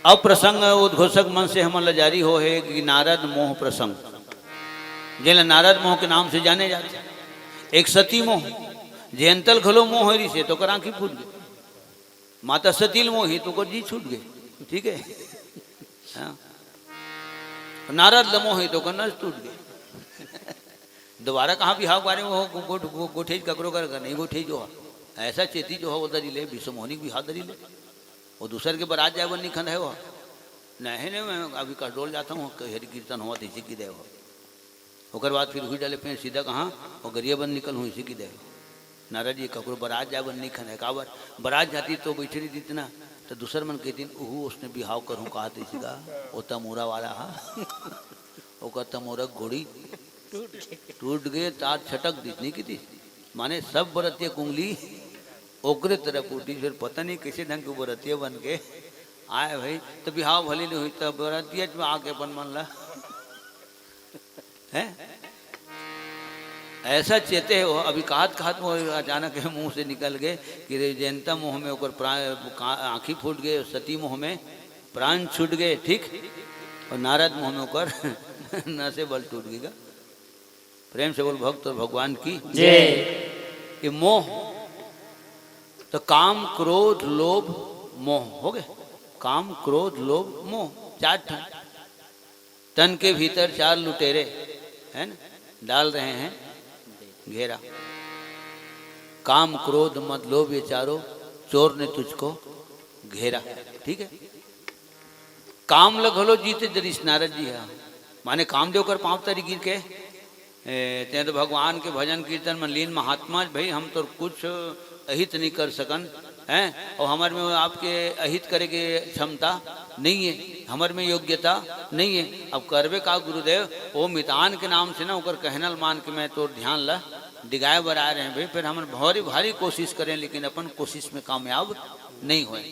अप्रसंग उद्घोषक मन से हमला जारी हो है कि नारद मोह प्रसंग जेला नारद मोह के नाम से जाने जाते। एक सती मोह जयंतल खलो मोह हरी से तो कर आंखी फूट गई, माता सतील मोही तो कर जी छूट गए। ठीक है, हाँ। नारद लमोह ही तो कर नस टूट गए। दोबारा कहाँ भी हाक बारे में हो गोठेज ककरो कर नहीं गोठेज जो ऐसा चेती जो हो वो दरी ले विश्व मोहनी भी हाथ दरी ले वो दूसर के बरात जाए नहीं खंड है वो नहीं नहीं मैं अभी कसडोल जाता हूँ हरि कीर्तन हुआ तो इसी की दे होकर बाद फिर हुई डाले पेड़ सीधा कहाँ और गरिया बंद निकल हूँ इसी की दे। नारद जी ककरो बरात जाए नहीं खंड है काबर बरात जाती तो बैठे नहीं इतना तो दूसर मन कहती ओहू उसने बिहाव करूँ कहा तो इसी का वो तमोरा वाला हा वो तमोरा घोड़ी टूट गए तार छटक दिखनी की थी माने सब बरतिया कुंगली ओकरे तरफ उठी फिर पता नहीं कैसे ढंग के बरतिया बन के आए भाई तो बिहाव भले नहीं हुई तो बरतिया में आके अपन मन ला है ऐसा चेते हो। अभी कहत वो अचानक है मुंह से निकल गए कि रे जयंता मोह में ओकर आँखी फूट गए, सती मोह में प्राण छूट गए। ठीक, और नारद मोह में ओकर न से बल टूट गएगा। प्रेम से बोल भक्त और भगवान की जय। ये मोह तो काम क्रोध लोभ मोह हो गए। काम क्रोध लोभ मोह चार ठन तन के भीतर चार लुटेरे है ना डाल रहे हैं घेरा। काम क्रोध मद लोभ ये चारों चोर ने तुझको घेरा। ठीक है, काम लगलो जीते जरिस नारद जी है माने कामदेव कर पांव तरी गिर के ते तो भगवान के भजन कीर्तन में लीन महात्मा भाई हम तो कुछ अहित नहीं कर सकन हैं और हमारे में आपके अहित करे के क्षमता नहीं है, हमारे में योग्यता नहीं है। अब करबे का गुरुदेव वो मितान के नाम से ना ओकर कहनल मान के मैं तो ध्यान ला डिगाए बरा रहे हैं भाई फिर हम भारी भारी कोशिश करें लेकिन अपन कोशिश में कामयाब नहीं हुए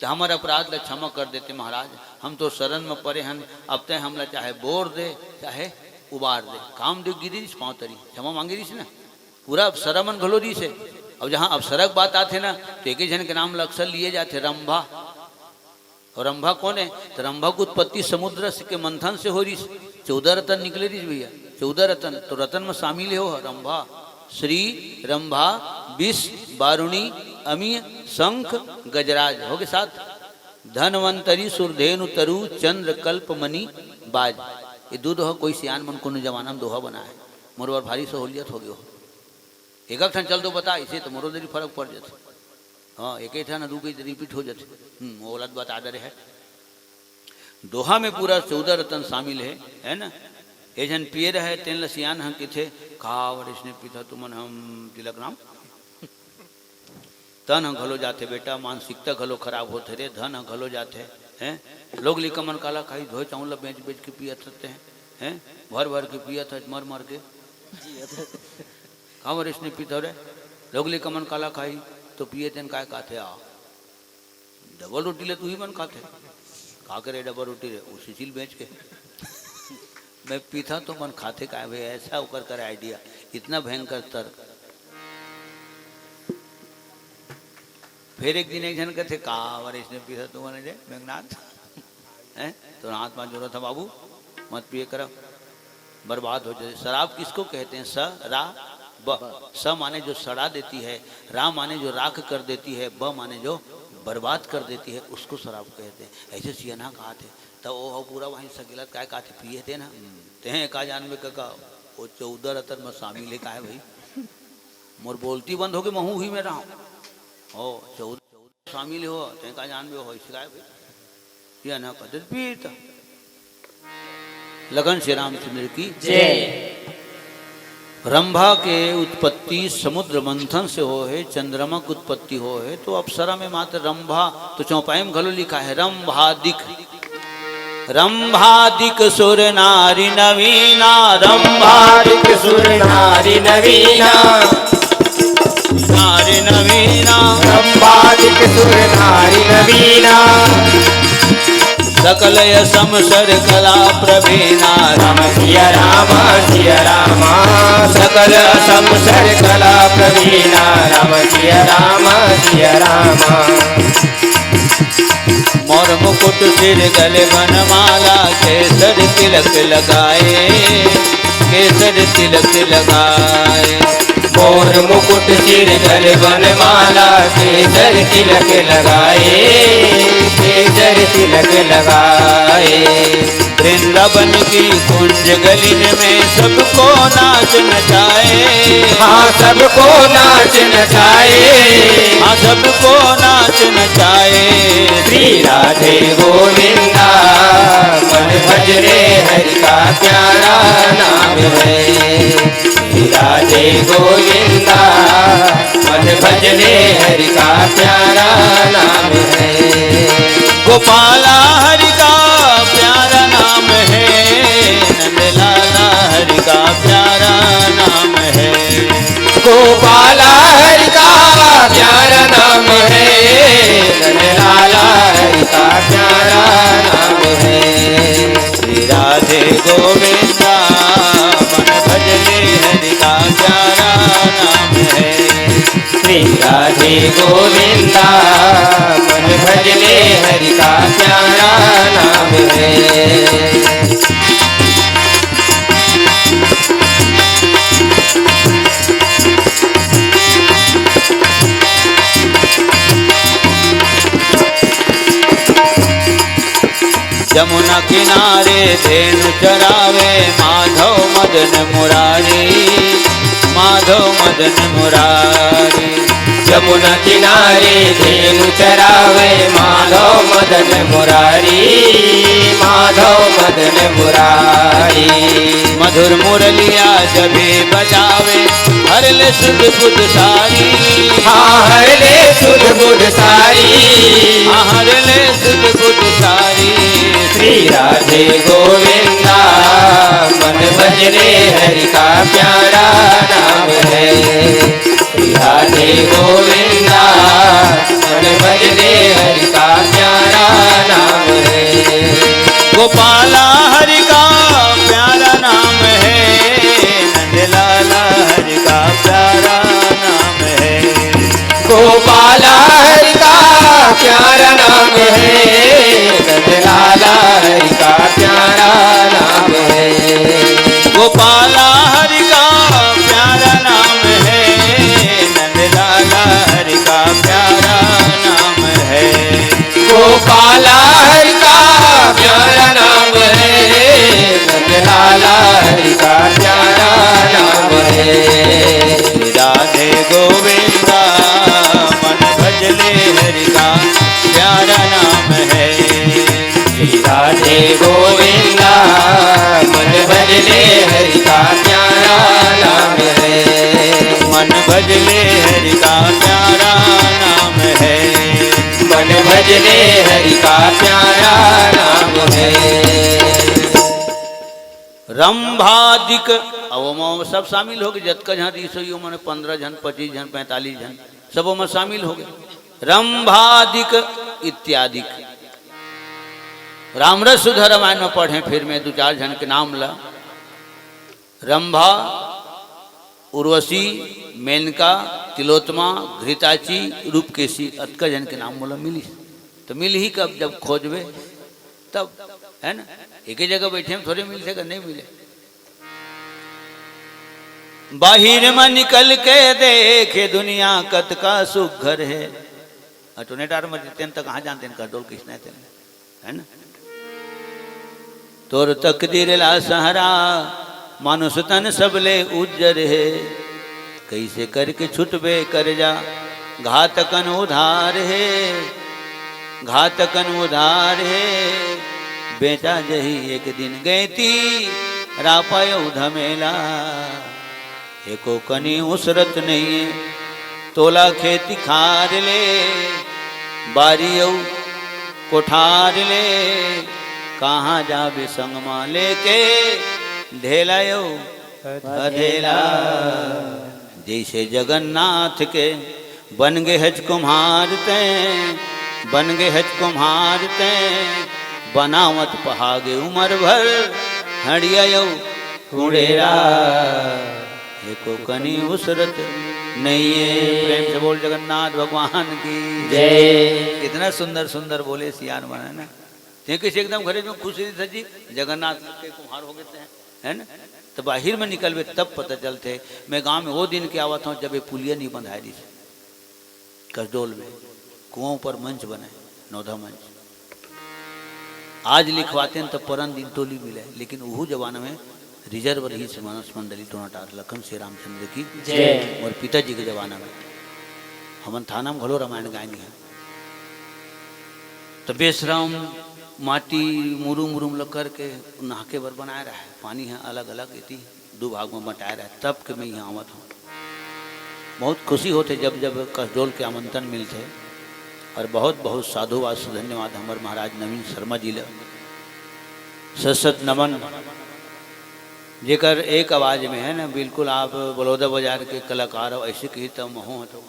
तो हमारे अपराध ला क्षमा कर देते महाराज। हम तो शरण में पड़े हैं अब तय हमला चाहे बोर दे चाहे उबार दे काम दे गिरी पाँव तरी क्षमा मांगी रही ना पूरा सरमन घलो रही से। अब जहाँ अब सरक बात आते ना तो एक ही जन के नाम अक्सर लिए जाते रंभा। और रंभा कौन है तो रंभा की उत्पत्ति समुद्र के मंथन से हो रही 14 रतन निकले रही भैया 14 रतन तो रतन में शामिल हो रंभा श्री रंभा विष बारुणी अमीय शंख गजराज हो गए 7 धनवंतरी सुरधेनु तरु चंद्र कल्प मणि बाज। ये दो दोहा कोई सियान मन को जमाना में दोहा बना है मोर बार भारी सहूलियत हो गई हो एक ठन चल दो बता इसे तो मोरो देरी फर्क पड़ जाते। हाँ एक ही ठन दू रिपीट हो जाते वो गलत बात आदर है। दोहा में पूरा 14 रतन शामिल है ना। ये जन पिए रहे तेन लसियान हम किथे खावर इसने पीता तुमन हम तिलक राम तन घलो जाते बेटा मानसिकता घलो खराब होते रे धन घलो जाते हैं लोग लिकमन काला खाई धोए चावल बेच बेच के पिया सकते हैं भर भर के पिया था मर मर के खावर इसने पीता रे लोग लिकमन काला खाई तो पिए तेन काय खाते आ डबल रोटी ले तू ही मन खाते खा करे डबल रोटी रे उसी चीज बेच के मैं पीता तो मन खाते का भाई ऐसा होकर कर आइडिया इतना भयंकर तर्क। फिर एक दिन एक जन कहते कावर इसने पीता तो मैंने जे मेघनाथ है तो हाथ में जोड़ा था बाबू मत पिए करो बर्बाद हो जाए। शराब किसको कहते हैं स रा ब स माने जो सड़ा देती है रा माने जो राख कर देती है ब माने जो बर्बाद कर देती है उसको शराब कहते हैं। ऐसे सियाना कहा थे तो वो पूरा वहीं सगिलत काय कहा थे पिए थे ना ते का जानवे का वो 14 रतन में शामिल है का है भाई मोर बोलती बंद हो गई महू ही में रहा हो 14 शामिल हो ते का जानवे हो इसका भाई या ना कदर पीता। लगन श्री रामचंद्र की जय। रंभा के उत्पत्ति समुद्र मंथन से हो है चंद्रमा की उत्पत्ति हो है तो अप्सरा में मात्र रंभा तो चौपाई में घलो लिखा है रंभादिक रंभादिक सुर नारी नवीना रंभादिक सुर नारी नवीना नारी नवीना रंभादिक सुर नारी नवीना सकल समसर कला प्रवीणा राम सिया रामा सकल समसर कला प्रवीणा राम सिया रामा मोर मुकुट सिर गले बनमाला, केसर तिलक लगाए, केसर तिलक लगाए। मोर मुकुट सिर गले बनमाला, केसर तिलक लगाए, केसर तिलक लगाए। वृंदावन की कुंज गलिन में सबको नाच नचाए, हाँ सबको नाच नचाए, हाँ सबको नाच नचाए। श्री राधे गोविंदा मन भज रे हरि का प्यारा नाम है। श्री राधे गोविंदा मन भज रे हरि का प्यारा नाम है। गोपाला हरि का प्यारा नाम है, नंदलाला हरि का प्यारा नाम है। गोपाला हरि का प्यारा नाम है, नंदलाला हरि का प्यारा नाम है। श्री राधे गोविंदा मन भजले हरि का प्यारा नाम है। श्री राधे गोविंदा मन भजले हरि का प्यारा नाम है। यमुना किनारे धेनु चरावे, माधव मदन मुरारी, माधव मदन मुरारी। यमुना किनारे धेनु चरावे, माधव मदन मुरारी, माधव मदन मुरारी। मधुर मुरलिया जभी बजावे, हर ले सुध बुध सारी, हाँ हर ले सुध बुध सारी, हाँ हर ले सुध बुध सारी। श्री राधे गोविंदा मन भज रे हरि का प्यारा नाम है। श्री राधे गोविंदा मन भज रे हरि का प्यारा नाम है। गोपाला हरि का प्यारा नाम है, नंदलाला हरि का प्यारा नाम है। गोपाला हरि का प्यारा नाम है, नंदलाला हरि का प्यारा नाम है। गोपाला हरि का प्यारा नाम है, नंदलाला हरि का प्यारा नाम है। गोपाला हरि का प्यारा नाम है, नंदलाला हरि का प्यारा नाम है। राधे गोविंदा मन भजले हरि का प्यारा नाम है। राधे गोविंदा मन भजले हरि का प्यारा नाम है। मन भजले हरि का प्यारा नाम है। मन भजले हरि का प्यारा नाम है। रंभादिक अब सब शामिल हो गए, जतका जहाँ 200 मैंने 15 जन 25 जन 45 जन सबों में शामिल हो गए। रंभादिक इत्यादि रामरस सुधा रामायण में पढ़े, फिर मैं 2-4 जन के नाम ला। रंभा, उर्वशी, मेनका, तिलोत्मा, घृताची, रूपकेशी, अतका जन के नाम बोला मिली। तो मिल ही कब, जब खोजबे तब, है ना। एक ही जगह बैठे हम थोड़े मिल सके, नहीं मिले। बाहिर में निकल के देखे दुनिया कत का सुख घर है। अटोने टार में तक कहाँ जानते हैं, कर दो किसने है ना। तोर तकदीर ला सहारा, मानुष तन सबले उज्जर है। कैसे करके छुटबे कर जा, घातकन उधार है, घातकन उधार है। बेटा जही एक दिन गैती, रापायो धमेला। एको कनी उसरत नहीं है, तोला खेती खार ले। बारियो कोठार ले, कहाँ जाबे संगमा लेके। ढेलायो अधेला, जैसे जगन्नाथ के बन गे हज कुम्हार ते, बन गे हज कुम्हार ते। बनावत पहागे उमर भर, हड़िया कुड़ेरा। को कनी उसरत नहीं है। प्रेम से बोल जगन्नाथ भगवान की जय। इतना सुंदर सुंदर बोले सियान बना ना, किसी एकदम घरे में खुशी थी जी जगन्नाथ के कुम्हार हो गए है ना, तो बाहर में निकलवे तब पता चलते। मैं गांव में वो दिन के आवत हूँ जब ये पुलिया नहीं बंधाई दी कसडोल में, कुओं पर मंच बने, नौधा मंच। आज लिखवाते हैं तब परन दिन टोली मिले, लेकिन वो जमाना में रिजर्व रही से मानस मंडली टोनाटार लखन श्री रामचंद्र की जय। और पिताजी के जमाना में हमन थाना में घलो रामायण गायनी है। तो बेसराम माटी मुरुम मुरुम लग करके नहाके बर बनाया रहा है, पानी है अलग अलग इति दो भाग में बटाया रहा है। तब के मैं यहाँ आवत हूँ, बहुत खुशी होते जब जब कसडोल के आमंत्रण मिलते। और बहुत बहुत साधुवाद से धन्यवाद हमारे महाराज नवीन शर्मा जी ले सत नमन, जेकर एक आवाज में है ना बिल्कुल आप बलौदा बाजार के कलाकार हो ऐसे कही तब महो तो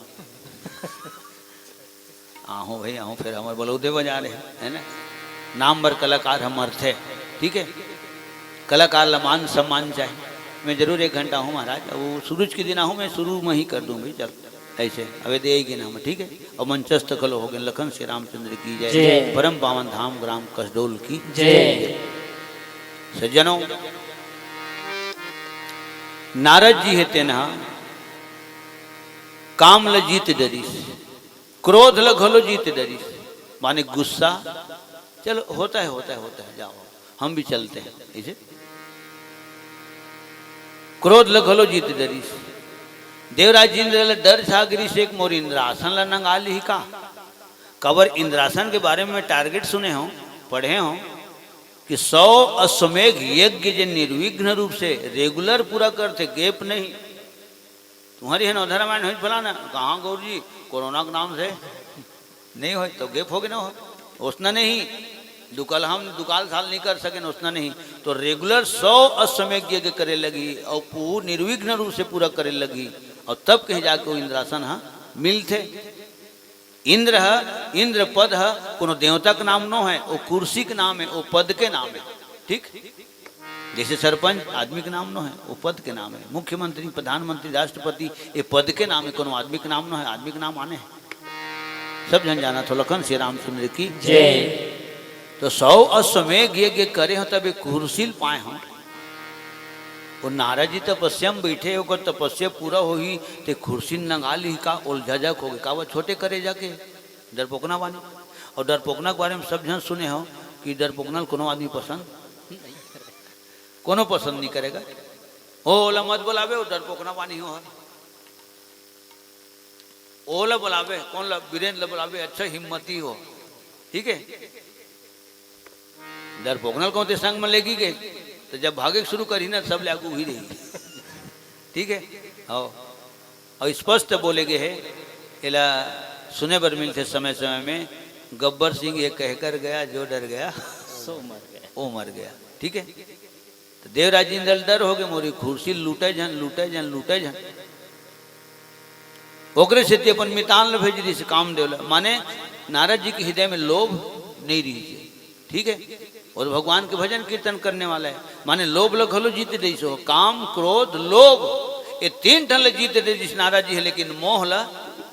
आहो भाई आहो, फिर हमारे बलौदे बाजार है ना, नाम भर कलाकार हमारे थे। ठीक है, कलाकार ला मान सम्मान चाहिए। मैं जरूर 1 घंटा हूँ महाराज, वो सूरज के दिन आहूँ मैं शुरू में ही कर दूँ भाई, चल ऐसे अवे देगी नाम। ठीक है, और मंचस्थ खलो हो गए लखन श्री रामचंद्र की जय, परम पावन धाम ग्राम कसडोल की जय। सज्जनों, नारद जी है तेना काम ल जीत डरीस, क्रोध ल घलो जीत डरीस, माने गुस्सा चलो होता है जाओ हम भी चलते हैं ऐसे। क्रोध ल घलो जीत डरीस, देवराज इंद्र ल डर छागरी से एक मोर इंद्रासन ल नंगाली ही का। कबर इंद्रासन के बारे में टारगेट सुने हो, पढ़े हो कि 100 अश्वमेघ यज्ञ जो निर्विघ्न रूप से रेगुलर पूरा करते, गेप नहीं। तुम्हारी है नौधा रामायण हो फलाना कहाँ गौर जी कोरोना के नाम से नहीं हो तो गेप हो गए ना हो, उसना नहीं दुकाल हम दुकाल साल नहीं कर सके उसना नहीं, तो रेगुलर 100 अश्वमेघ यज्ञ करे लगी और पूर्ण निर्विघ्न रूप से पूरा करे लगी। और तब कहीं जाके वो इंद्रासन हाँ मिलते। इंद्र है, इंद्र पद है, कोनो देवता का नाम नो है, वो कुर्सी के नाम है, वो पद के नाम है। ठीक, जैसे सरपंच आदमी के नाम नो है, वो पद के नाम है। मुख्यमंत्री, प्रधानमंत्री, राष्ट्रपति ये पद के नाम है, कोनो आदमी के नाम नो है, आदमी के नाम आने हैं। सब जन जाना तो लखन श्री रामचंद्र की जय। तो 100 अश्वमेघ यज्ञ करे हो तब एक कुर्सील पाए हो। और नारद जी तपस्या में बैठे होकर तपस्या पूरा हो ही ते खुर्सी नंगा ली का उलझक हो गए का वो छोटे करे जाके डरपोकना वाली। और डरपोकना के बारे में सब जन सुने हो कि डरपोकना कोनो आदमी पसंद कोनो पसंद नहीं करेगा। ओला मत बुलावे वो डरपोकना वानी हो, ओला बुलावे कौन ला वीरेंद्र बुलावे अच्छा हिम्मती हो। ठीक है, डरपोकना कौन संग में लेगी के तो जब भागे शुरू करी ना सब लागू ही रही। ठीक है, और स्पष्ट बोले गए है इला सुने बर मिलते समय समय में गब्बर सिंह ये कहकर गया जो डर गया सो मर गया, वो मर गया। ठीक है, तो देवराज इंद्र डर हो गए मोरी खुर्सी लूटे जन लूटे जन लूटे जन ओकरे से अपन मितान भेज दी से काम देवला। माने नारद जी के हृदय में लोभ नहीं रही। ठीक है, और भगवान के भजन कीर्तन करने वाला है। माने लोभ लग हलो जीत दे सो, काम क्रोध लोभ ये 3 ठन जीत दे जिस नाराज जी है, लेकिन मोह ला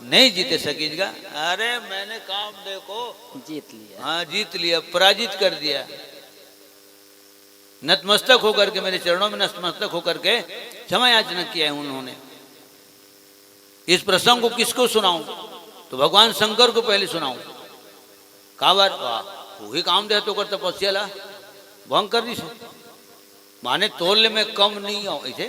नहीं जीते सकेगा। अरे मैंने काम देखो जीत लिया, हाँ जीत लिया, पराजित कर दिया। नतमस्तक होकर के मेरे चरणों में नतमस्तक होकर के क्षमा याचना किया है उन्होंने। इस प्रसंग को किसको सुनाऊं? तो भगवान शंकर को पहले सुनाऊं। काबर वही काम दे तो कर तपस्या ला भंग कर दी से माने तोलने में कम नहीं हो ऐसे।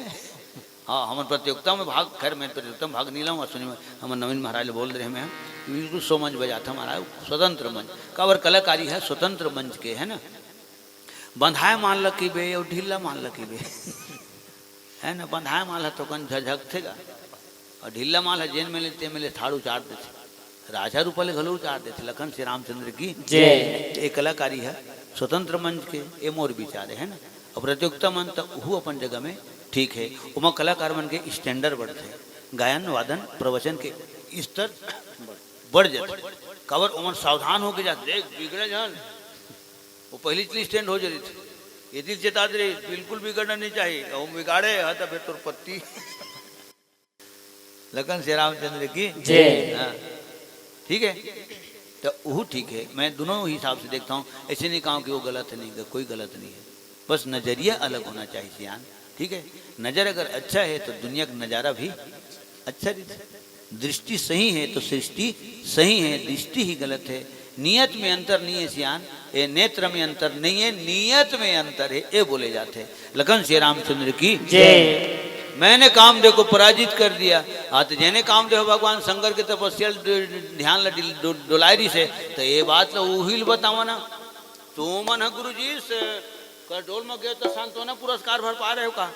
हाँ, हम प्रतियोगिता में भाग, खैर मैं प्रतियोगिता में भाग नहीं लाऊंगा। सुनिए हम नवीन महाराज बोल रहे हैं, बिल्कुल सो मंच बजा था हमारा स्वतंत्र मंच काबर कलाकारी है, स्वतंत्र मंच के है ना। बंधाए मान लकी बे और ढीला मान लकी बे है ना। बंधाए माल है तो कन झझक थेगा और ढीला माल है जेन में लेते मिले थाड़ू चाट देते राजा रूपले घलू चाट देते। लखन श्री रामचंद्र की जय। एक कलाकारी है स्वतंत्र मंच के ये मोर विचार है ना। और प्रतियोगिता मंच तो वो अपन जगह में ठीक है। उमा कलाकार मन के स्टैंडर्ड बढ़ते, गायन वादन प्रवचन के स्तर बढ़ जाते। कवर उमर सावधान होके जाते, देख बिगड़े जान वो पहली चीज स्टैंड हो जाती थी। ये दिल चेता दे बिल्कुल बिगड़ना नहीं चाहिए, और बिगाड़े तो फिर तुर पत्ती लखन श्री रामचंद्र की जय। हाँ, ठीक है। तो वो ठीक है, मैं दोनों हिसाब से देखता हूँ। ऐसे नहीं कहूँ कि वो गलत है, नहीं, कोई गलत नहीं है, बस नजरिया अलग होना चाहिए सियान, ठीक है। नजर अगर अच्छा है तो दुनिया का नज़ारा भी अच्छा दिखता है। दृष्टि सही है तो सृष्टि सही है, दृष्टि ही गलत है। नियत में अंतर नहीं है सियान, ये नेत्र में अंतर नहीं है, नियत में अंतर है, ये बोले जाते हैं। लखन श्री रामचंद्र की जय। मैंने कामदेव को पराजित कर दिया। तो जेने कामदेव भगवान शंकर के तपस्या ध्यान डोलायरी से, तो ये बात तो उहिल बतावा ना। तो मन है गुरु जी से कर डोल में गए तो सांत्वना पुरस्कार भर पा रहे हो का?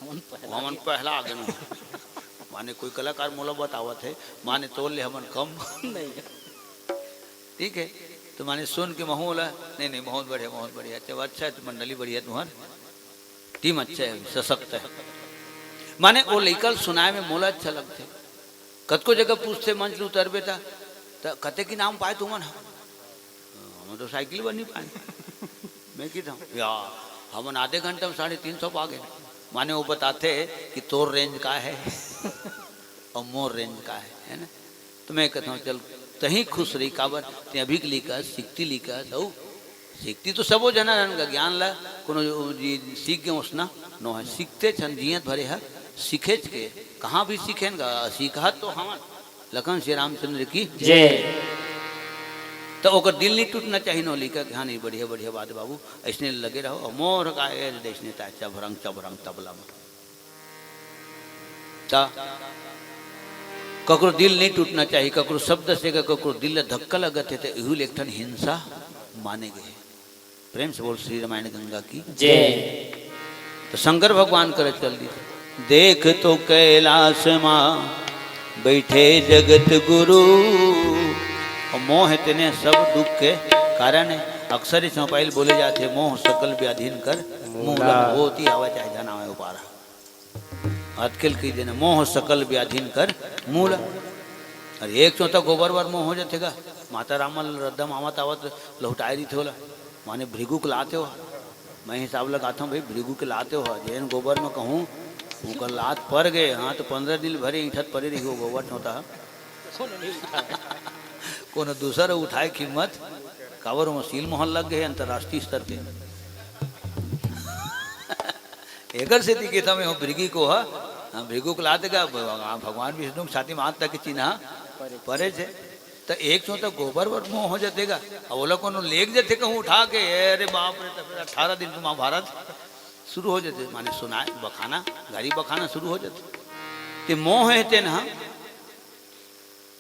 हमन पहला आगे में माने कोई कलाकार मोला बतावत है, माने तोल ले हमन कम नहीं, ठीक है। तो माने सुन के महू बोला नहीं नहीं बहुत बढ़िया बहुत बढ़िया, अच्छा है, तो मंडली बढ़िया, तुम्हार टीम अच्छा है, सशक्त है। माने वो लेकर सुनाए में मोला अच्छा लगते। कतको जगह पूछते मंच लू उतर बेटा तो कते की नाम पाए तुमन? हम तो साइकिल बन नहीं पाए। मैं कहता हूँ यार हमन आधे घंटे में 350 पा गए। माने वो बताते कि तोर रेंज का है और मोर रेंज का है ना। तो मैं कहता हूँ चल तही खुश रही काबर ते अभी लिखा सीखती लिखा तो सीखती तो सबो जना का ज्ञान ला कोनो सीख गए उसना नो है, सीखते छन जियत भरे है, सीखे के कहाँ भी सीखेगा, सीखा तो हम लखन श्री रामचंद्र की जय। तो ओकर दिल नहीं टूटना चाहिए। नो लिखा कि हाँ नहीं बढ़िया बढ़िया बात बाबू, ऐसने लगे रहो। और मोर का देशने चबरंग चबरंग तबला में ककरो दिल नहीं टूटना चाहिए। ककरो शब्द से ककरो दिल धक्का लगत है तो इहू लेखन हिंसा माने गए। प्रेम से बोल श्री रामायण गंगा की जय। तो शंकर भगवान करे चल दी। देख तो कैलाश माँ बैठे जगत गुरु, और मोह तेने सब दुख के कारण है। अक्सर ही चौपाइल बोले जाते मोह सकल व्याधीन कर मूला, होती आवा चाहे जाना है उपारा अतकिल की देना मोह सकल व्याधीन कर मूला। अरे एक चौथा गोबर वर मोह हो जातेगा। माता रामल रद्दम आवत आवत लौटाई दी थे बोला माने भृगु को लाते हो। मैं हिसाब लगाता हूँ भाई भृगु के लाते हो जैन गोबर में कहूँ वो लात पड़ गए। हाँ तो 15 दिन भरे ईंठत पड़े रही हो गोबर चौथा कोनो दूसरा उठाए कीमत कावर में सील मोहन लग गए अंतर्राष्ट्रीय स्तर पे। एकर से कहता मैं भृगी को है भृगु को लाते का भगवान विष्णु छाती में हाथ तक चिन्ह परे थे। तो एक चौथा गोबर वर मुँह हो जातेगा और वो लोग को लेक जाते कहूँ उठा के अरे बाप रे। तो फिर 18 दिन तो महाभारत शुरू हो जाते माने सुनाए बखाना गाड़ी बखाना शुरू हो जाते। ते मोह है ते ना।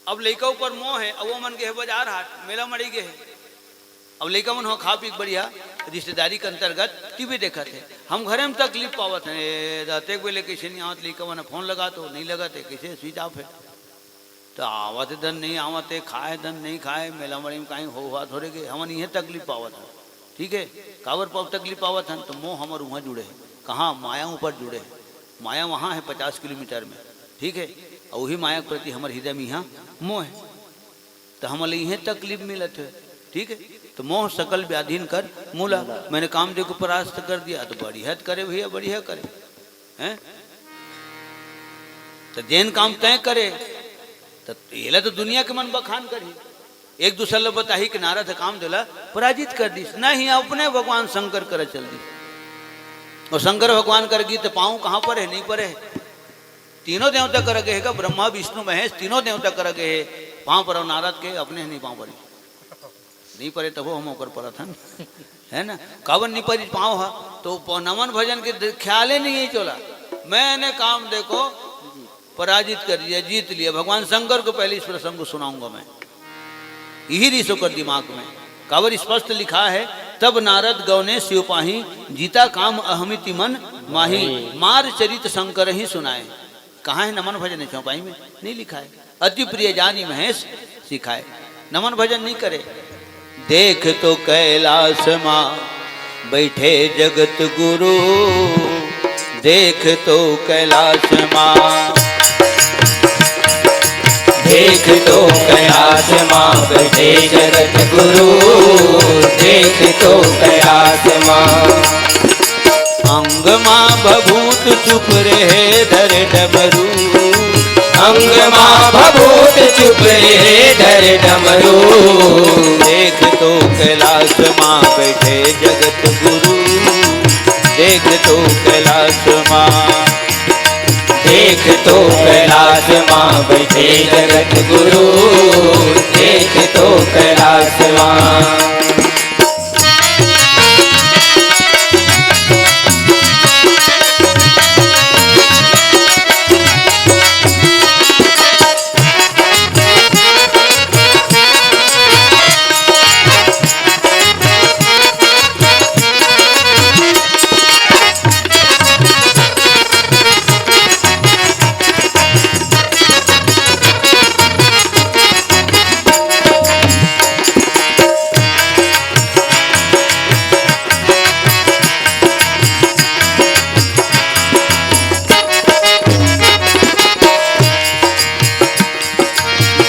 अब लड़का ऊपर मोह है अब वो मन के है बाजार हाट मेला मड़ी गए है। अब लड़का मन हो खा पी बढ़िया रिश्तेदारी के अंतर्गत टीवी देखा थे। हम घरे में तकलीफ पावत है रहते बोले कैसे नहीं आवत लड़का मन फोन लगा तो नहीं लगाते कैसे स्विच ऑफ है। तो आवत धन नहीं आवते खाए धन नहीं खाए मेला मड़ी में कहीं हो हुआ थोड़े के हमन ये तकलीफ पावत है। ठीक है कावर पाव तकलीफ पावत है तो मोह हमारे वहाँ जुड़े है। कहाँ माया ऊपर जुड़े है। माया वहाँ है 50 किलोमीटर में। ठीक है और वही माया के प्रति हमारे हृदय में यहाँ मोह है तो हमारे यह तकलीफ मिलत है। ठीक है तो मोह सकल व्याधीन कर मूला। मैंने कामदेव को परास्त कर दिया तो बढ़िया करे भैया बढ़िया करे हैं। तो जैन काम तय करे तो ये तो दुनिया के मन बखान करी एक दूसरे बताही कि नारद काम दिला पराजित कर दी नहीं अपने भगवान शंकर कर चल दी। और शंकर भगवान कर गई तो पाँव कहाँ पर है नहीं पर है। तीनों देवता कर गए है ब्रह्मा विष्णु महेश तीनों देवता कर गए है पाँव पर नारद के अपने नहीं पाँव पड़ी नहीं पड़े तब हम ओकर पर था है ना। कावन नहीं पड़ी पाँव है तो नमन भजन के ख्याल ही नहीं चला। मैंने काम देखो पराजित कर दिया जीत लिया। भगवान शंकर को पहले इस प्रसंग को सुनाऊंगा मैं यही ऋषि कर दिमाग में कावर स्पष्ट लिखा है। तब नारद गौने शिवपाही जीता काम अहमिति मन माही मार चरित शंकर ही सुनाए। कहाँ है नमन भजन चौपाई में नहीं लिखा है। अति प्रिय जानी महेश सिखाए नमन भजन नहीं करे। देख तो कैलाश माँ बैठे जगत गुरु देख तो कैलाश माँ देख तो कैलाश माँ बैठे जगत गुरु देख तो कैलाश माँ। अंग माँ बभूत चुप रहे धर डबरू अंग मां भभूत चुप रे धर डमरू। देख तो कैलाश मां बैठे जगत गुरु, देख तो कैलाश मां, देख तो कैलाश मां बैठे जगत गुरु, देख तो कैलाश मां।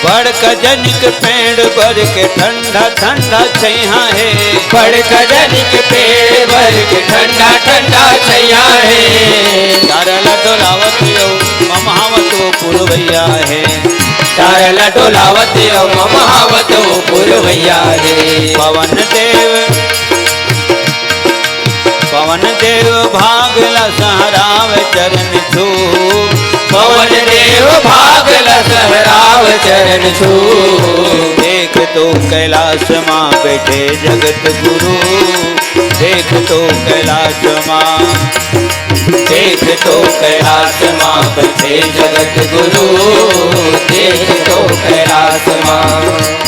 बड़ कजनिक पेड़ बर के ठंडा ठंडा छैया है, बड़ कजनिक पेड़ बर के ठंडा ठंडा छैया है। तारल डोलावत यो ममावत वो पुरवैया है, तारल डोलावत यो ममावत वो पुरवैया है। पवन देव भागला सहराव चरण छू, पवन देव भागला सहराव चरण छू। देख तो कैलाश मां बैठे जगत गुरु, देख तो कैलाश मां, देख तो कैलाश मां बैठे जगत गुरु, देख तो कैलाश मां।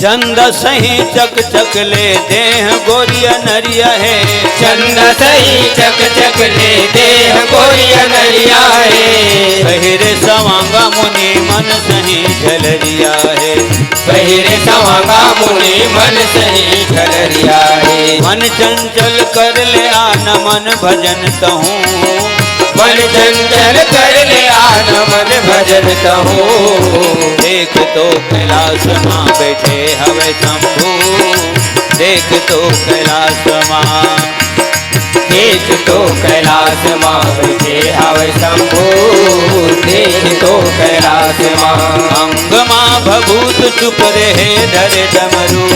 चंद सही चक चक ले देह गोरिया नरिया है, चंद सही चक चक ले देह गोरिया नरिया है। बहिरे सवांगा मुनि मन सही झलरिया है, बहिरे सवांगा मुनि मन सही झलरिया है। मन चंचल कर ले आन मन भजन कहूँ, मन चंचल कर ले आन मन भजन कहूँ। देख तो कैलाश मां बैठे हवे शंभू, देख तो कैलाश मां, देख तो कैलाश मां बैठे हवे शंभू, देख तो कैलाश मां। अंग मां भभूत चुप रहे धर डमरू,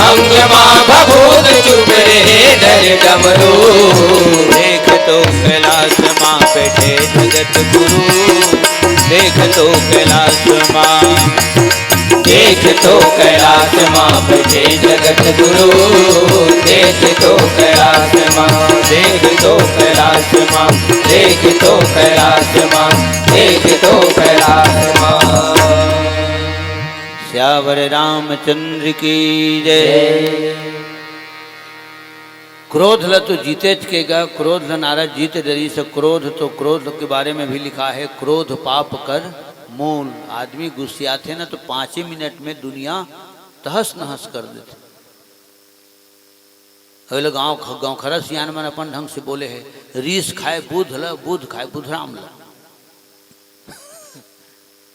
अंग मां भभूत चुप रहे धर डमरू। देख तो कैलाश मां बैठे जगत गुरु, देख तो कैलाश मां, देख तो कैलाश मां बैठे जगत गुरु, देख तो कैलाश मां, देख तो कैलाश मां, देख तो कैलाश मां, देख तो कैलाश मां। श्यावर रामचंद्र की जय। क्रोध ल तो जीते चकेगा, क्रोध ल नारद जीत डरी से क्रोध, तो क्रोध के बारे में भी लिखा है क्रोध पाप कर मूल। आदमी गुस्सियाते ना तो 5 ही मिनट में दुनिया तहस नहस कर देते। अगले गाँव खरा सियान मन अपन ढंग से बोले है, रीस खाए बुध ल, बुध खाए बुधराम ल।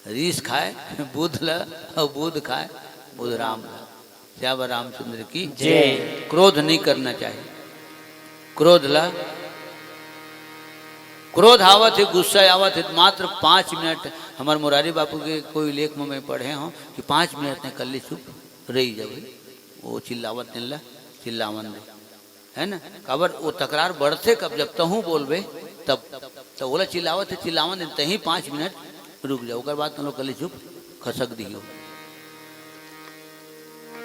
रीस खाए बुध ल और बुध खाए बुधराम ल। श्यावर रामचंद्र की जय। क्रोध नहीं करना चाहिए। क्रोध ला, क्रोध आवत है, गुस्सा आवत है, मात्र 5 मिनट। हमारे मुरारी बापू के कोई लेख में पढ़े हों कि 5 मिनट ने कल चुप रही जब वो चिल्लावत निल्ला चिल्लावन दे, है ना। खबर वो तकरार बढ़ते कब, जब तहूँ बोलबे तब तो बोला चिल्लावत है चिल्लावन दे, तही 5 मिनट रुक जाओ, ओकर बाद तुम लोग कल चुप खसक दियो।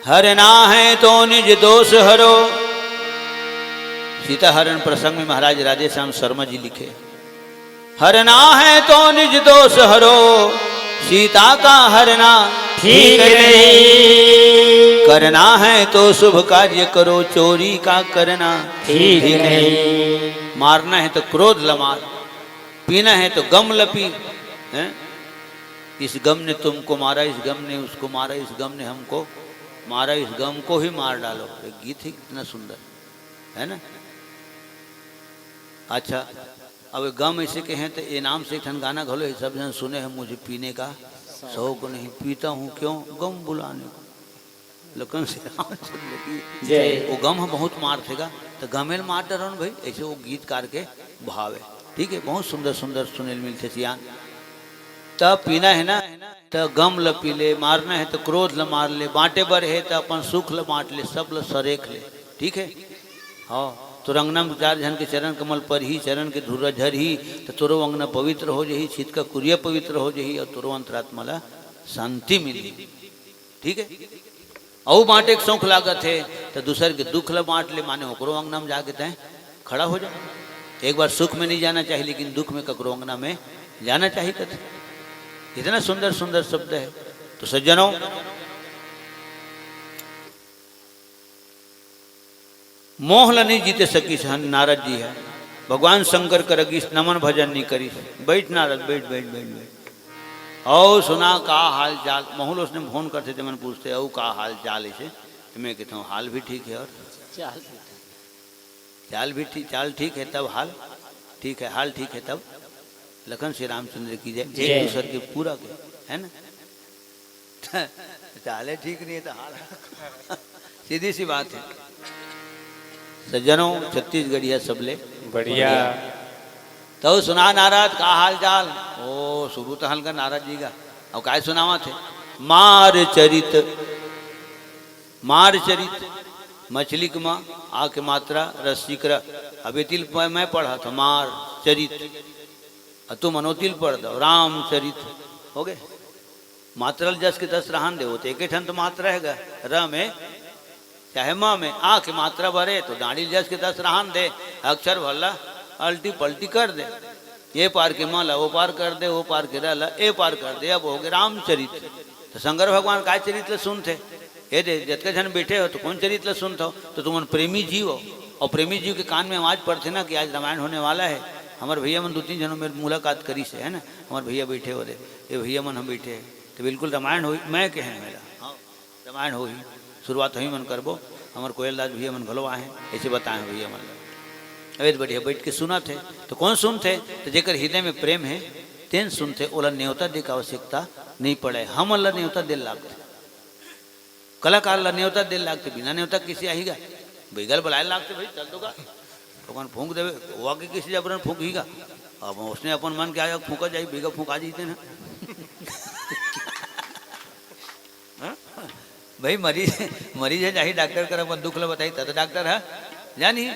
हर ना है तो निज दोष हरो। सीता हरण प्रसंग में महाराज राधे श्याम शर्मा जी लिखे, हरना है तो निज दोष हरो, सीता का हरना ठीक नहीं। करना है तो शुभ कार्य करो, चोरी का करना ठीक नहीं। मारना है तो क्रोध लमार, पीना है तो गम लपी है? इस गम ने तुमको मारा, इस गम ने उसको मारा, इस गम ने हमको मारा, इस गम को ही मार डालो। एक गीत ही कितना सुंदर है ना। अच्छा, अब गम ऐसे के हैं तो ये नाम से एक गाना घोलो, सब जन सुने हैं, मुझे पीने का शौक नहीं, पीता हूँ क्यों, गम बुलाने को। लखन से रामचंद्र की जय। वो गम बहुत मार थेगा तो गमेल मार डरो भाई, ऐसे वो गीतकार के भाव है। ठीक है, बहुत सुंदर सुंदर सुनेल मिलते सियान। तब पीना है ना तो गम ल पी ले, मारना है तो क्रोध ल मार ले, बांटे बर है तो अपन सुख ल बांट ले, सब ल सरेख ले। ठीक है, हाँ तो रंगना चार जन के चरण कमल पर ही, चरण के धुरा झर ही, तो तोरो अंगना पवित्र हो जही, छित का कुरिया पवित्र हो जही, और तोरो अंतरात्मा ला शांति मिली। ठीक है, औ बांटे के शौक लागत है तो दूसर के दुख ल बांट ले, माने ओकरो अंगना में जाके तय खड़ा हो जाओ। एक बार सुख में नहीं जाना चाहिए, लेकिन दुख में ककरो अंगना में जाना चाहिए। कथे इतना सुंदर सुंदर शब्द है। तो सज्जनों, मोह ल नहीं जीते सकी नारद जी है, भगवान शंकर करगी नमन भजन नहीं करी। बैठ नारद, बैठ बैठ बैठ बैठ। और सुना का हाल चाल, मोहल उसने फोन करते थे, मैंने पूछते औ का हाल चाल ऐसे, मैं कहता हूँ हाल भी ठीक है और चाल भी ठीक, चाल ठीक है तब हाल ठीक है, हाल ठीक है तब। लखन श्री रामचंद्र की जय। एक दूसरे के पूरा के है ना, चाले ठीक नहीं है तो हाल सीधी सी बात है। सज्जनों, छत्तीसगढ़िया सबले बढ़िया। तो सुना नारद का हाल चाल। ओ शुरू तो हल्का नारद जी का, और काय सुनावा थे, मार चरित, मार चरित मछली की माँ आ के मात्रा रस्सी कर। अभी तिल मैं पढ़ा था मार चरित, तू मनोतिल पढ़ दो रामचरित हो गए। मात्रल जस के 10 रहन दे होते, एक ठन तो मात्रा है र में चाहे माँ में, आ के मात्रा भरे तो दाढ़ी जस के 10 रहन दे, अक्षर भरला अल्टी पल्टी कर दे, ये पार के माला वो पार कर दे, वो पार के रहला ए पार कर दे। अब हो गए रामचरित। तो शंकर भगवान का चरित्र सुनते, ये दे जतके जन बैठे हो तो कौन चरित्र सुनते हो, तो तुम प्रेमी जीव हो, और प्रेमी जीव के कान में आवाज पड़ते ना कि आज रामायण होने वाला है। हमारे भैया मन 2-3 जनों में मुलाकात करी से है ना, हमारे भैया बैठे हो दे, ये भैया मन हम बैठे तो बिल्कुल रामायण हो, मैं के हैं मेरा हाँ रामायण हो ही शुरुआत ही मन करबो। हमारे कोयल दास भैया मन घलो आए ऐसे बताए भैया मन अवे बढ़िया बैठ के सुना थे। तो कौन सुनते, तो जेकर हृदय में प्रेम है तेन सुनते, ओला न्योता दे का आवश्यकता नहीं पड़े। हम अल्लाह न्योता दिल लागते, कलाकार ला न्योता दिल लागते, बिना न्योता किसी आएगा बेगल बुलाए लागते, भाई चल दोगा भगवान फूंक देवे, वो आगे किसी जबरन फूंक हीगा। अब उसने अपन मन के आया फूका जाए, बेगा फूक आ जीते ना भाई मरीज है जाही डॉक्टर कर अपन दुख ला बताई तब डॉक्टर है जानी।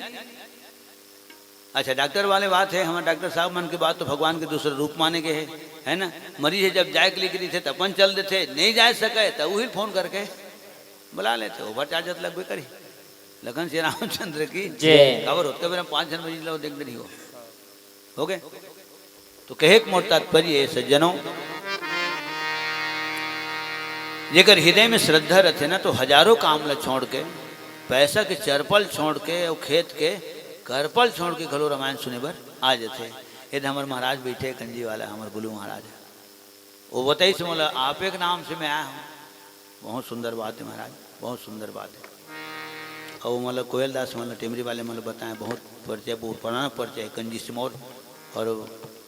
अच्छा डॉक्टर वाले बात है, हमारे डॉक्टर साहब मन की बात तो भगवान के दूसरे रूप माने के है ना। मरीज है जब जाए के लिए थे तो अपन चल देते, नहीं जा सके तो वही फोन करके बुला लेते, ओवर चार्जत लगभग करी। लखन श्री रामचंद्र की जय। खबर होते मेरा 5 जन मरीज लो देख नहीं हो गए। तो कहे मोट तात्पर्य सज्जनों, जेकर हृदय में श्रद्धा रखे ना तो हजारों काम ला छोड़ के, पैसा के चरपल छोड़ के और खेत के करपल छोड़ के घलो रामायण सुने बर आ जाते। यदि हमारे महाराज बैठे कंजी वाला हमारे गुलू महाराज है, वो बताई से बोला आप एक नाम से मैं आया हूँ। बहुत सुंदर बात है महाराज, बहुत सुंदर बात है। और मतलब कोयल दास मतलब टेमरी वाले मतलब बताएं, बहुत परिचय, बहुत पुराना परिचय है कंजी से मोर, और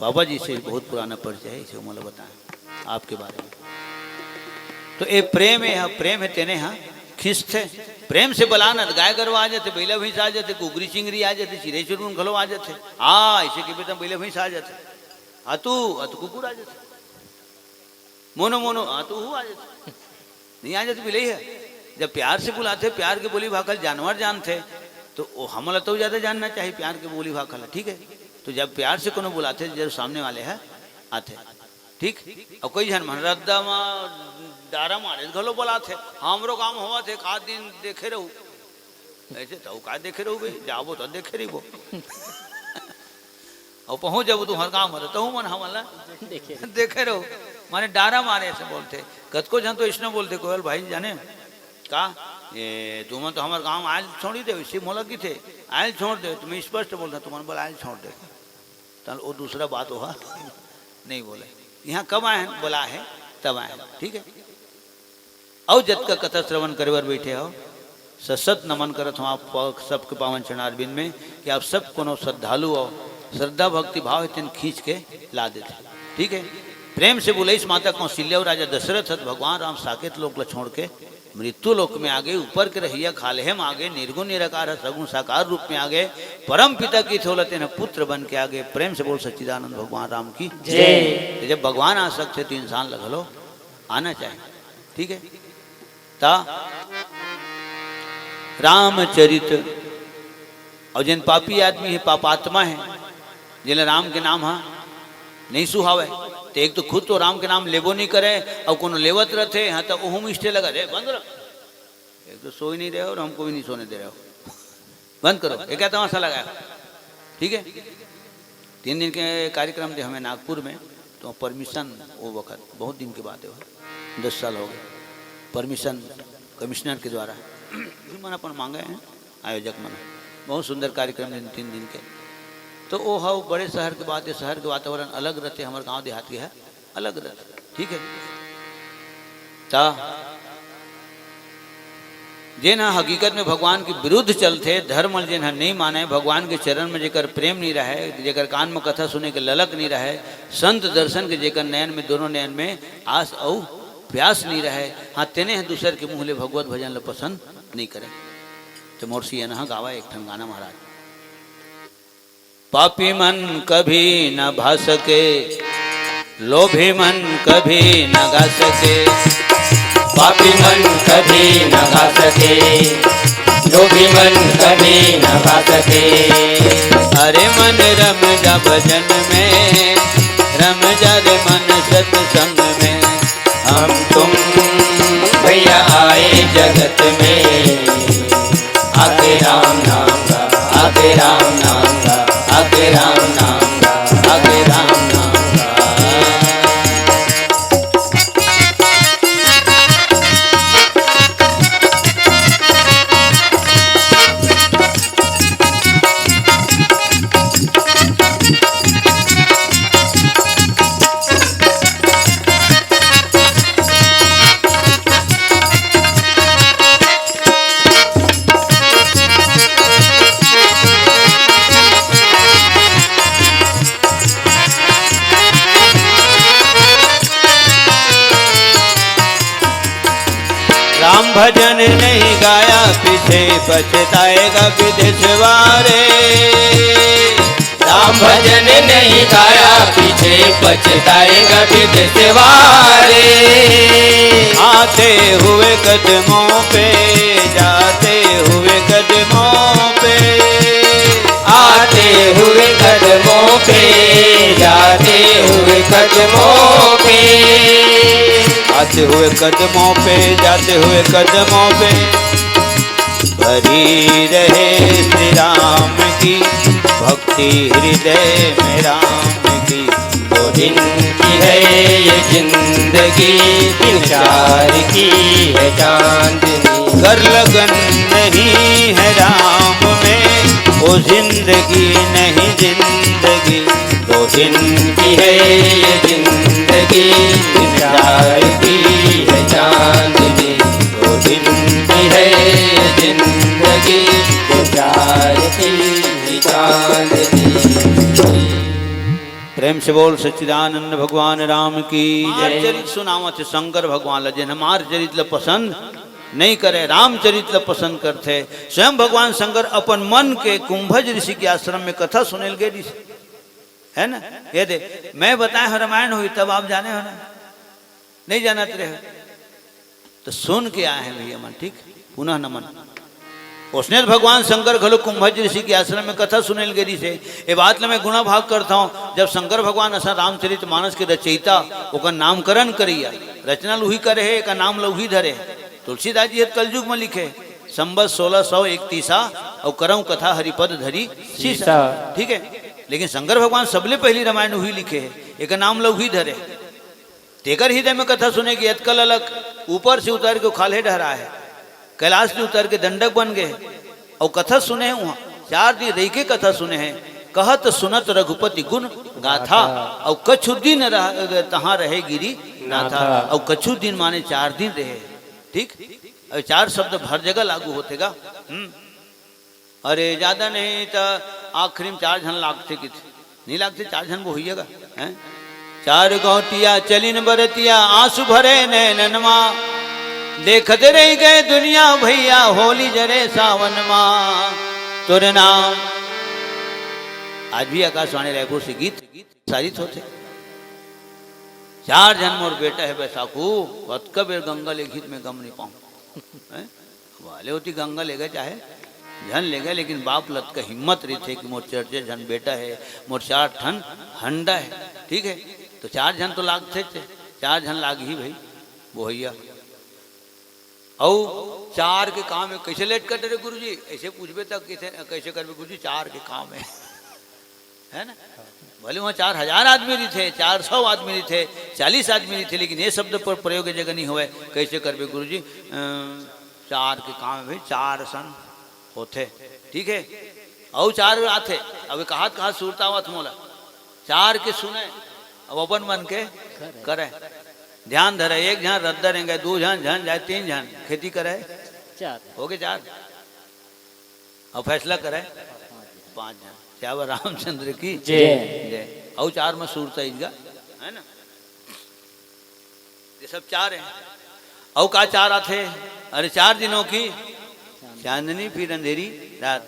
बाबा जी से बहुत पुराना परिचय है, इसे मतलब बताएं आपके बारे में। तो ये प्रेम है, प्रेम है तेने हाँ खिंचते प्रेम से बलाना, गाय गरवा आ जाते, बैला भैंस आ जाते, कुगरी चिंगरी आ जाते, चिरे चुरुन घलो आ जाते, हाँ ऐसे के बेटा बैला भैंस आ जाते, अतु कुकुर आ जाते, मोनो मोनो अतु आ जाते, नहीं आ जाते बिले है। जब प्यार से बुलाते, प्यार की बोली भाखल जानवर जानते, तो हमला तो ज्यादा जानना चाहिए प्यार की बोली भाखल, ठीक है। तो जब प्यार से कोनो बुलाते जब सामने वाले है आते, ठीक। और कोई जन मन रद्दा डारा मारे घलो बोलाते, हमरो काम हुआ थे का दिन देखे रहू, ऐसे तो का देखे रहू भाई, जाबो तो देखे रही वो और पहुंच जब तू हर काम हो तो मन हमला देखे रहो, माने डारा मारे ऐसे बोलते। कत को जन तो इसने बोलते कोयल भाई जाने का ये तुम तो हमारे गांव आयल छोड़ी दे, इसी मोला की थे आयल छोड़ दे, तुम्हें स्पष्ट बोलता तुम्हारे बोला आयल छोड़ दे, तो वो दूसरा बात हुआ नहीं बोले। यहाँ कब आए हैं, बोला है तब आए हैं, ठीक है। और जत का कथा श्रवण करवर बैठे हो, सशत नमन करत हूँ आप सबके पावन चरणारविंद में कि आप सब कोनो श्रद्धालु हो, श्रद्धा भक्ति भाव इतने खींच के ला देते, ठीक है। प्रेम से बोले इस माता कौशल्या और राजा दशरथ भगवान राम साकेत लोक ला छोड़ के मृत्यु लोक में आ गए, ऊपर के रहिया खालेहम आ गए, निर्गुण निराकार सगुण साकार रूप में आ गए, परम पिता की थोलते न पुत्र बन के आ गए। प्रेम से बोल सच्चिदानंद भगवान राम की जय। जब भगवान आ सकते तो इंसान लगलो आना चाहिए, ठीक है। ता रामचरित और जिन पापी आदमी है, पापात्मा है, जिन्हें राम के नाम हाँ नहीं सुहावे, तो एक तो खुद तो राम के नाम लेबो नहीं करे और कोनो लेवत रहते हाँ तो ओहम इष्टे लगा दे बंद रहो, एक तो सो ही नहीं रहे और हमको भी नहीं सोने दे रहे हो, बंद करो, ये क्या तमाशा लगाया, ठीक है। 3 दिन के कार्यक्रम थे हमें नागपुर में, तो परमिशन वो वक्त बहुत दिन के बाद है, 10 साल हो गए, परमिशन कमिश्नर के द्वारा मना पर मांगे हैं आयोजक मना, बहुत सुंदर कार्यक्रम 3 दिन के। तो वो हाँ बड़े शहर के बाद, शहर के वातावरण अलग रहते, हमारे गांव देहाती है अलग रहते, ठीक है। ता जिन हकीकत में भगवान के विरुद्ध चलते, धर्म जिन नहीं माने, भगवान के चरण में जेकर प्रेम नहीं रहे, जेकर कान में कथा सुने के ललक नहीं रहे, संत दर्शन के जेकर नयन में दोनों नयन में आस और प्यास नहीं रहे, हाँ तेने हैं दूसर के मुँह ले भगवत भजन ल पसंद नहीं करे। तो मोरसी यहाँ गावा एक ठन गाना महाराज, पापी मन कभी न भा सके, लोभी मन कभी न गा सके, पापी मन कभी न गा सके, लोभी मन कभी न गा सके। अरे मन रम जा भजन में, रम जा रे मन सत्संग में, हम तुम भैया आए जगत में, आके राम नाम का, आके राम नाम का, आके राम नाम का, आके राम नाम का। राम भजन नहीं गाया पीछे पछताएगा विदेशवारे, राम भजन नहीं गाया पीछे पछताएगा विदेशवारे। आते हुए कदमों पे, जाते हुए कदमों पे, आते हुए कदमों पे, जाते हुए कदमों पे, आते हुए कदमों पे, जाते हुए कदमों पे, भरी रहे श्री राम की भक्ति हृदय में राम की। 2 दिन की है ये जिंदगी, 3-4 की है चांदनी। कर लगन नहीं है राम में, वो जिंदगी नहीं जिंदगी। 2 दिन की है ये जिंदगी, 3-4 की है चांदनी। 2 दिन की है ये जिंदगी, 3-4 की है चांदनी। प्रेम से बोल सच्चिदानंद भगवान राम की जय। चरित सुनावत शंकर भगवान लजन हमार चरित ल पसंद नहीं करे, रामचरित ल पसंद करते। स्वयं भगवान शंकर अपन मन के कुंभज ऋषि के आश्रम में कथा सुनेल गए ऋषि है ना। ये दे मैं बताए रामायण हुई तब आप जाने हो ना, नहीं जानते रहे तो सुन के आए हैं भैया मन, ठीक पुनः नमन। उसने भगवान शंकर घलो कुंभज ऋषि के आश्रम में कथा सुनेल गई से। ये बात मैं गुणा भाग करता हूँ, जब शंकर भगवान ऐसा रामचरित मानस के रचयिता ओकर नामकरण करिया, रचना लुही करे है, का नाम लुही धरे। तुलसीदास जी कलयुग में लिखे संबत 1631 और करऊ कथा हरिपद धरी सीसा, ठीक है। लेकिन शंकर भगवान सबले पहली रामायण हुई लिखे है, एक नाम लुही धरे। तेकर हृदय में कथा सुनेगी अतकल अलग ऊपर से उतार के खाले डहरा है, कैलाश में उतर के दंडक बन गए और कथा सुने हैं वहाँ 4 दिन रह के कथा सुने हैं। कहत सुनत रघुपति गुण गाथा और कछु दिन तहाँ रहे गिरी नाथा। और कछु दिन माने 4 दिन रहे, ठीक। और 4 शब्द हर जगह लागू होतेगा। अरे ज्यादा नहीं तो आखिरी में 4 जन लागते कि नहीं लागते, 4 जन वो होइएगा। 4 गौटिया चलिन बरतिया आंसू भरे नैननमा, देखते रह गए दुनिया भैया होली जरे सावन माँ तुर नाम। आज भी आकाशवाणी रायपुर से गीत सारित होते। 4 जन मोर बेटा है बैसाखू बत कबीर गंगा ले गीत में गम नहीं पाऊं। वाले होती गंगा ले गए चाहे झन ले गए, लेकिन बाप लत का हिम्मत रही थे कि मोर चर्चे झन बेटा है, मोर 4 ठन हंडा है, ठीक है। तो 4 जन तो लागते थे, 4 जन लाग ही भाई वो भैया। और 4 के काम है कैसे लेट करते रे गुरुजी, ऐसे पूछबे तक कैसे करबे गुरुजी, 4 के काम है ना। भले वहाँ 4000 आदमी नहीं थे, 400 आदमी नहीं थे, 40 आदमी नहीं थे, लेकिन ये शब्द पर प्रयोग जगह नहीं हुए। कैसे करबे गुरुजी, 4 के काम है भाई, 4 सन होते, ठीक है। और 4 आते, अब कहा सुरतावत मोला 4 के सुने अब अपन मन के करे, ध्यान धरे। 1 जन रद्द रहेंगे, 2 जन झन जाए, 3 जन खेती करे, 4 हो गए 4। और फैसला करे 5 जन। श्यावर रामचंद्र की जय। और 4 में सूरता ईदगा है ना, ये सब 4 हैं। और का 4 आते, अरे 4 दिनों की चांदनी फिर अंधेरी रात।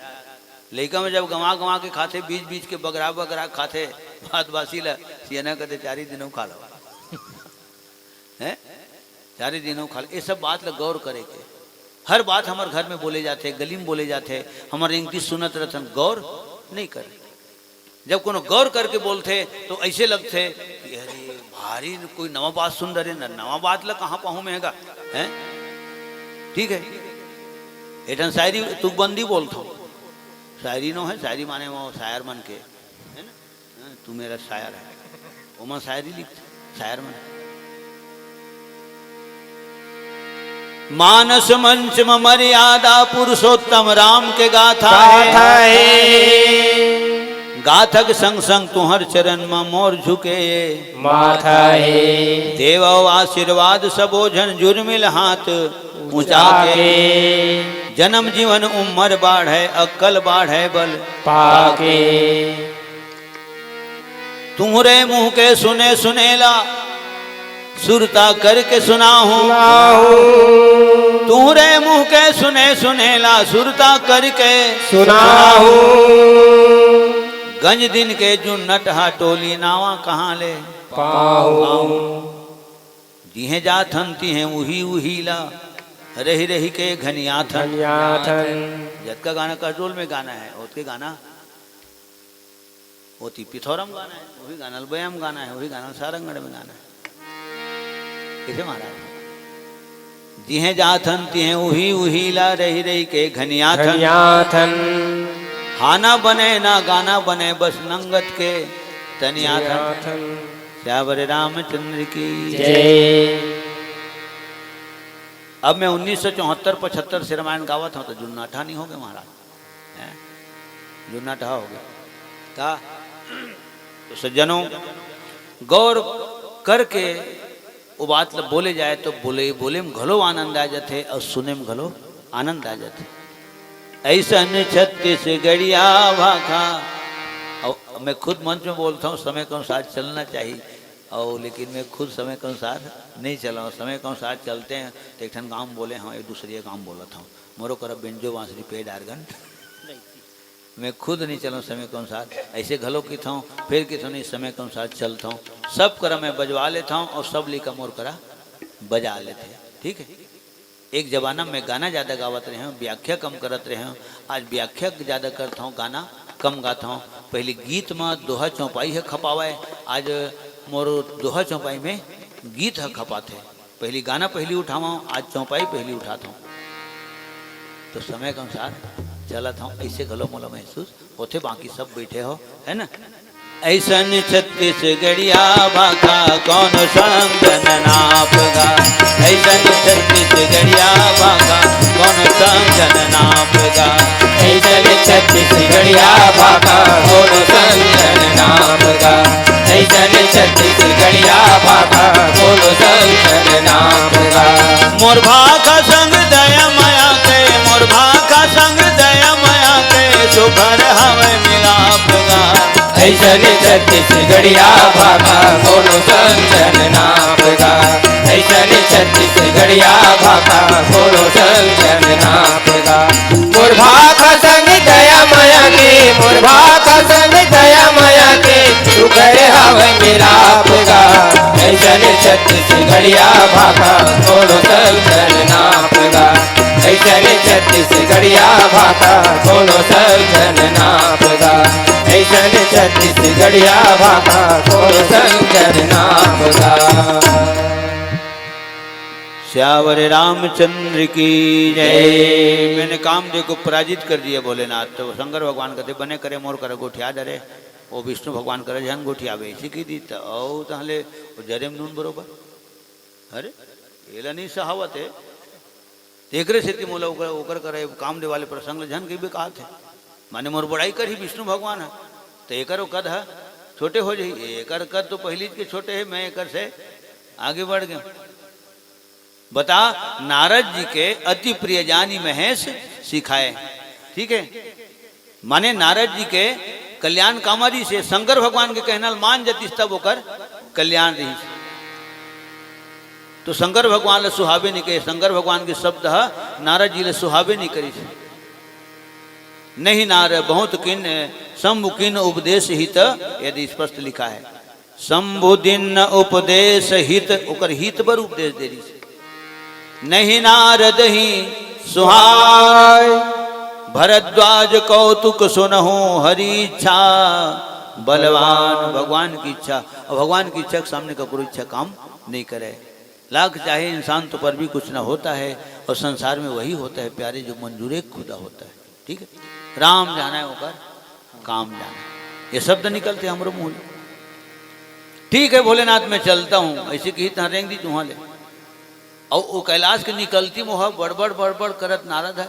लड़का में जब गंवा गंवा के खाते, बीच बीच के बगरा बगरा खाते, बात बासी ला सियाना कहते 4 ही दिनों खा लो है, 4 ही दिनों खा लो। ये सब बात लग गौर करे के। हर बात हमारे घर में बोले जाते, गली में बोले जाते, हमारे इंग्लिश सुनत रहते, गौर नहीं करे। जब कोनो गौर करके बोलते तो ऐसे लगते कि अरे भारी कोई नवा बात सुन रहे ना, नवा बात ला कहाँ पाहू महंगा है, ठीक है। एटन शायरी तुकबंदी बोलता हूँ, शायरी नो है, शायरी माने वो शायर मन के है ना, तू मेरा शायर है, वो मैं शायरी लिखते शायर मन। मानस मंच में मर्यादा पुरुषोत्तम राम के गाथा है, गाथक संग संग तुहर चरण में मोर झुके माथा है। देव आशीर्वाद सबो जन जुर्मिल हाथ ऊंचा के, जन्म जीवन उम्र बाढ़े अक्कल बाढ़े बल पाके। तुम्हारे मुंह के सुने सुनेला सुरता करके सुनाहूं, तुम्हारे मुंह के सुने सुनेला सुरता करके सुनाहूं। गंज दिन के जो नटहा टोली नावा कहाँ ले पाऊं। जिहे जाथन तिहे उही उहीला रही रही के घनियाथन। जद का गाना करजोल में गाना है, उसके गाना होती पिथौरम गाना है, वही गाना अलबयाम गाना है, वही गाना सारंगढ़ में गाना है। कैसे महाराज, जिहे जाथन तिहे उही उहीला रही रही के घनियाथन। हाना बने ना गाना बने बस नंगत के तनियाथन। श्यावर रामचंद्र की जय। अब मैं 1974-75 से रामायण गावत हूँ तो जुन्नाठा नहीं हो गए महाराज, जुन्नाठा हो गया का। तो सज्जनों गौर करके वो बात बोले जाए तो बोले में घलो आनंद आ जाते और सुने में घलो आनंद आ जाते। ऐसा 36 भाखा। और मैं खुद मंच में बोलता हूँ समय के अनुसार चलना चाहिए, और लेकिन मैं खुद समय के अनुसार नहीं चला हूँ। समय के अनुसार चलते हैं तो एक ठन काम बोले हाँ एक दूसरे काम बोला था मोरो कर बेंजो बांसुरी पे डारगन। मैं खुद नहीं चला समय के अनुसार, ऐसे घलो की था फिर की नहीं समय के अनुसार चलता हूँ। सब करा मैं बजवा लेता हूँ और सब लिखा मोर करा बजा लेते हैं, ठीक है। एक जमाना में गाना ज़्यादा गावत रहे हूँ, व्याख्या कम करत रहे हूँ। आज व्याख्या ज़्यादा करता हूँ, गाना कम गाता हूँ। पहले गीत में दोहा चौपाई है खपावा है, आज मोर दोहा चौपाई में गीत है खपाते। पहली गाना पहली उठावा, आज चौपाई पहली उठाता हूँ। तो समय के अनुसार चला था, ऐसे घलो मोला महसूस होते। बाकी सब बैठे हो है ना, ऐसन छत्तीसगढ़िया भाखा कौन समझन नापगा। ऐसन छत्तीसगढ़िया भाखा कौन समझन नापगा। ऐसन छत्तीसगढ़िया भाखा कौन समझन नापगा। ऐसन छत्तीसगढ़िया भाखा कौन समझन नापगा। मोर भाखा संग दया माया के, मोर भाखा संग दया माया के, सुखर हमें मिलापगा। ऐसन छत्तीसगढ़िया भाखा कौन समझन नापगा। ऐसन छत्तीसगढ़िया भाखा कौन समझन नापगा। मोर भाखा संग दया माया के, मोर भाखा संग दया माया के, तू करे हवे मिलापगा। ऐसन छत्तीसगढ़िया भाखा कौन समझन नापगा। ऐसन छत्तीसगढ़िया भाखा कौन समझन नापगा। ऐसन छत्तीसगढ़िया भाखा कौन समझन नापगा। श्यावर रामचंद्र की जय। मैंने कामदेव को पराजित कर दिया भोलेनाथ। तो शंकर भगवान कहते बने करे मोर करे गोठिया डरे, वो विष्णु भगवान करे जन गोठिया ऐसी की दी तो ताहले जरे में नून बरोबर। अरे एला नहीं सहावत है देखरे से मोला ओकर करे कामदेव वाले प्रसंग जन के भी कहा थे माने मोर बड़ाई कर ही विष्णु भगवान है तो एकर कद है छोटे हो जाई। एकर कद तो पहली के छोटे है, मैं एकर से आगे बढ़ गया। बता नारद जी के अति प्रिय जानी महेश सिखाए। ठीक है, माने नारद जी के कल्याण कामरी से शंकर भगवान के कहना मान जतिस तब होकर कल्याण रही। तो शंकर भगवान ले सुहावे नहीं कहे, शंकर भगवान के शब्द नारद जी ले सुहावे नहीं करी। नहीं नार बहुत किन शंभु किन उपदेश हित, यदि स्पष्ट लिखा है शंभु दिन उपदेश हित, ओकर हित बर उपदेश दे रही। नहीं नारद ही सुहाय, भरद्वाज कौतुक सुनहु हरि इच्छा। बलवान भगवान की इच्छा, और भगवान की इच्छा के सामने का कोई इच्छा काम नहीं करे। लाख चाहे इंसान तो पर भी कुछ ना होता है, और संसार में वही होता है प्यारे जो मंजूरे खुदा होता है। ठीक है, राम जाना है होकर काम जाना है, ये शब्द निकलते हमरो मुंह। ठीक है भोलेनाथ मैं चलता हूँ, ऐसे की रेंग दी तुहा ले। और वो कैलाश के निकलती मोह बड़बड़ बड़बड़ करत नारद है,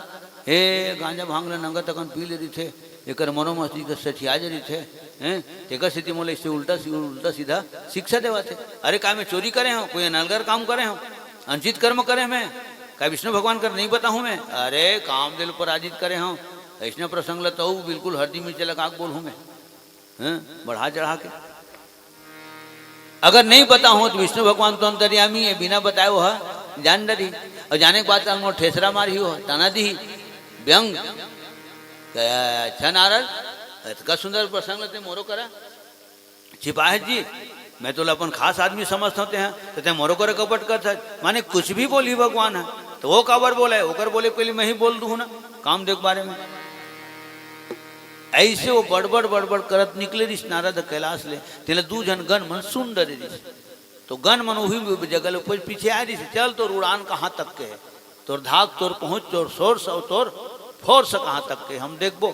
हे गांजा भांग ले नंगा तकन पी ले रही थे, एक मनोमस्ती के सठिया जा रही थे हैं, तेकर स्थिति मोले इससे उल्टा सीधा शिक्षा देवा थे। अरे का मैं चोरी करे हूँ, कोई अनलगर काम करे हूँ, अनुचित कर्म करे मैं, का विष्णु भगवान कर नहीं बताऊँ मैं। अरे काम दिल पर आजित करे हूँ, ऐसा प्रसंग लता हूँ बिल्कुल हरदी मिर्च लगा बोल हूँ मैं, बढ़ा चढ़ा के। अगर नहीं पता हो तो विष्णु भगवान तो अंतर्यामी है, बिना बताए वो जान डरी, और जाने के बाद मोर ठेसरा मारी हो ताना दी व्यंग। अच्छा नारद का सुंदर प्रसंग लेते मोरो करा सिपाही जी, मैं तो अपन खास आदमी समझते होते हैं, तो ते मोरो करे कपट करता माने कुछ भी बोली भगवान है तो वो काबर बोला है, ओकर बोले पहले मैं ही बोल दूँ ना काम देख बारे में। ऐसे वो बड़बड़ बड़बड़ करत निकले रिस नारद कैलाश ले, तेले दू जन गण मन सुंदर रिस। तो गण मन वही जगह कोई पीछे आ रही, चल तोर उड़ान कहाँ तक के है, तोर धाक तोर पहुँच तोर सोर्स और तोर फोर्स कहाँ तक के हम देखबो।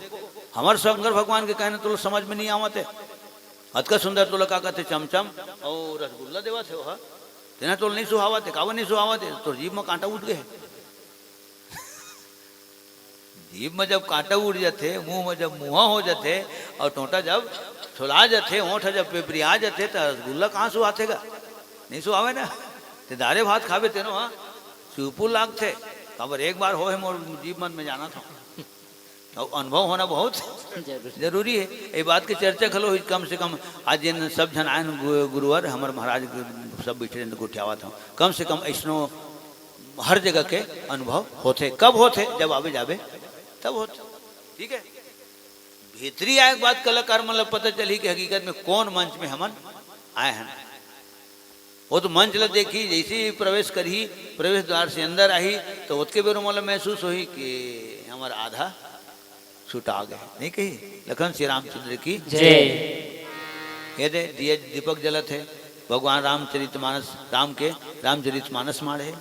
हमारे शंकर भगवान के कहने तो समझ में नहीं आवते। अतका सुंदर तो लगा कहते चमचम और रसगुल्ला देवा थे वह तेना तो नहीं सुहावते, कावन नहीं सुहावते, तो जीभ में कांटा उठ गए। जीभ में जब कांटा उड़ जाते, मुंह में जब मुँहा हो जाते, और टोटा जब छुला जाते, ओठ जब पेपरिया जाते, तो रसगुल्ला कहाँ सुहातेगा, नहीं सुहावे ना। ते दारे भात खावे तेनो हाँ सुपुल लाग थे, खबर एक बार हो है मोर जीव मन में जाना था, और अनुभव होना बहुत जरूरी है। ये बात की चर्चा खलो कम से कम आज इन सब जन आयन गुरुवर हमारे महाराज सब बैठे गुठियावा था, कम से कम ऐसनो हर जगह के अनुभव होते। कब होते, जब आवे जावे तब होते। ठीक है, भीतरी आए बात कलाकार मतलब पता चली कि हकीकत में कौन मंच में हमन आए हैं। वो तो मंच ल देखी जैसे ही प्रवेश करी, प्रवेश द्वार से अंदर आई, तो उसके बेरो मतलब महसूस हुई कि हमारा आधा छुटा गए। नहीं कही लखन श्री रामचंद्र की जय। ये दे दिए दीपक जलत है, भगवान रामचरितमानस राम के रामचरितमानस मारे।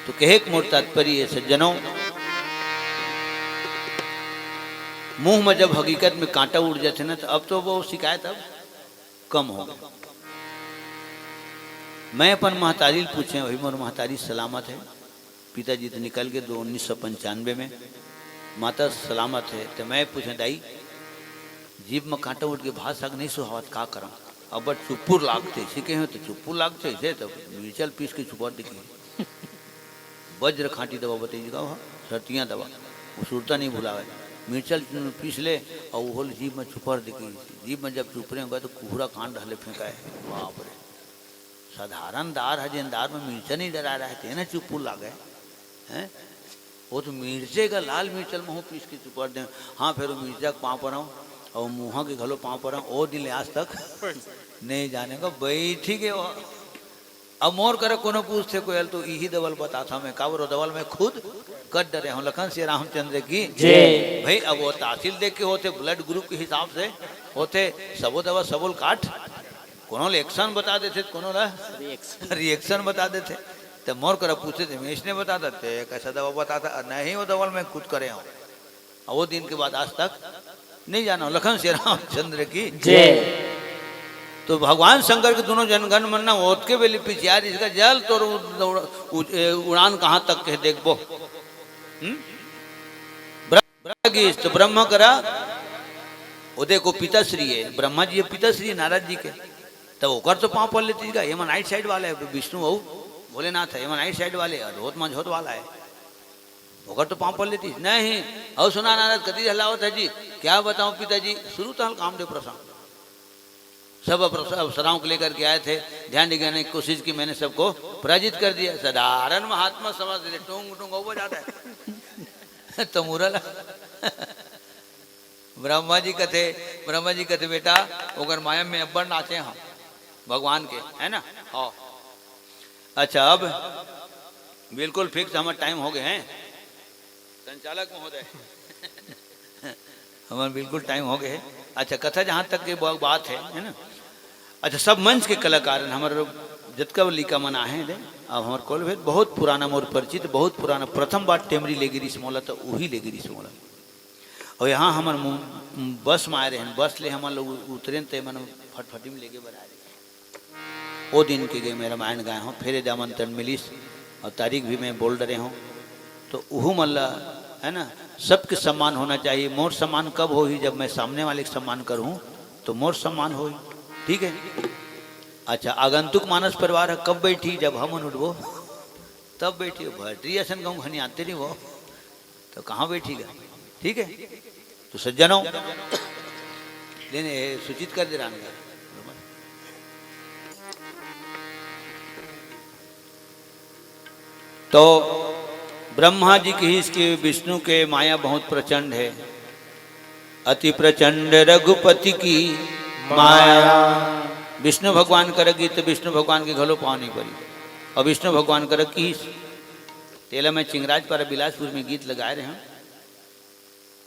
तो कहे मोर तात्पर्य सज्जनों, मुंह में जब हकीकत में कांटा उड़ जाते ना, तो अब तो वो शिकायत अब कम हो गई। मैं अपन महतारी पूछे, वही मोर महतारी सलामत है, पिताजी तो निकल गए 1995 में, माता सलामत है। तो मैं पूछे दाई जीभ में कांटा उठ के भात साग नहीं सुहावत का करा, अब चुप्पुर लागते सीखे हो तो चुप्पुर लागते ऐसे तो मिर्चल पीस के छुपा दिखी वज्र खांटी दवा बताइए का सर्तियाँ दवा वो सुरता नहीं भुलावे, मिर्चल पीस ले और वो जीभ में छुपर दिखी, जीभ में जब चुपरे होगा तो कुहरा कांड हले फेंका है। बाप रे, साधारण दार है जिन दार में मिर्चा नहीं डरा रहा है ना चुप्पुर लागे हैं, वो तो मिर्चे का लाल मिर्चल मुँह पीस के चुपर दे। हाँ फिर वो मिर्चा पाँव पर आऊँ और मुँह के घलो पाँव पर आऊँ, वो दिन आज तक नहीं जाने का बैठी के। अब मोर करे कोनो पूछते कोयल तो यही दवल बताता मैं कावरो दवल में खुद कट डरे हूँ। लखन श्री रामचंद्र की जय। भाई अब वो तहसील देख के होते ब्लड ग्रुप के हिसाब से होते सबो दवा सबोल काट, कोनो एक्शन बता देते, कोनो रिएक्शन बता देते। तो मोर कर पूछते थे मैं इसने बता देते कैसा दवा बताता, नहीं वो दवल में खुद करे हूँ। और वो दिन के बाद आज तक नहीं जाना। लखन श्री रामचंद्र की जय। तो भगवान शंकर के दोनों जनगण मन ओत के बेली पिछियार इसका जल तो उड़ान कहाँ तक के देखबो। तो ब्रह्म करा वो देखो पिताश्री है, ब्रह्मा जी पिताश्री नारद जी के, तो ओकर तो पाँव पड़ लेती ये मन राइट साइड वाला है, विष्णु बहु भोलेनाथ है ये मन राइट साइड वाले, धोत मझोत वाला है, ओकर तो पाँव पड़ लेती नहीं। और सुना नारद कति हलावत है जी, क्या बताऊं पिताजी, शुरू तो हल कामदेव प्रसंग सब अप्सराओं को लेकर के आए थे, ध्यान दिखाने की कोशिश की, मैंने सबको पराजित कर दिया। साधारण महात्मा समझ ले टोंग टोंग हो जाता है तो मुरल ब्रह्मा जी कथे बेटा ओकर माया में अब्बर नाचे हम भगवान के है ना। हाँ अच्छा अब बिल्कुल फिक्स हमारा टाइम हो गए हैं संचालक महोदय हमारे बिल्कुल टाइम हो गए है। अच्छा कथा जहाँ तक की बात है ना। अच्छा सब मंच के कलाकार हमारे जतका लिखा मना है अब हमारे कॉल भेद बहुत पुराना मोर परिचित, बहुत पुराना, प्रथम बार टेमरी लेगिरी से मोला तो वही लेगिरी से मोला। और यहाँ हमारे बस में आए रहे हैं, बस ले हमारे लोग उतरे तो मन फटफटी में लेके बना रहे। वो दिन के गए मैं रामायण गाए हूँ, फिर दामंत्रण मिलिस और तारीख भी मैं बोल रहे हूँ। तो वह मल्ला है ना, सबके सम्मान होना चाहिए। मोर सम्मान कब हो ही जब मैं सामने वाले का सम्मान करूँ तो मोर सम्मान हो, ठीक है। अच्छा आगंतुक मानस परिवार है कब बैठी, जब हम उठबो तब बैठी। भट्टी ऐसा गाँव घनी आते नहीं वो तो कहाँ बैठीगा, ठीक है। तो सज्जनों लेने सूचित कर दे रहा। तो ब्रह्मा जी की इसकी विष्णु के माया बहुत प्रचंड है, अति प्रचंड रघुपति की माया। विष्णु भगवान करेगी तो विष्णु भगवान के घलो पाँव नहीं पड़ी, और विष्णु भगवान कर की तेला में चिंगराज पर बिलासपुर में गीत लगाए रहे हैं,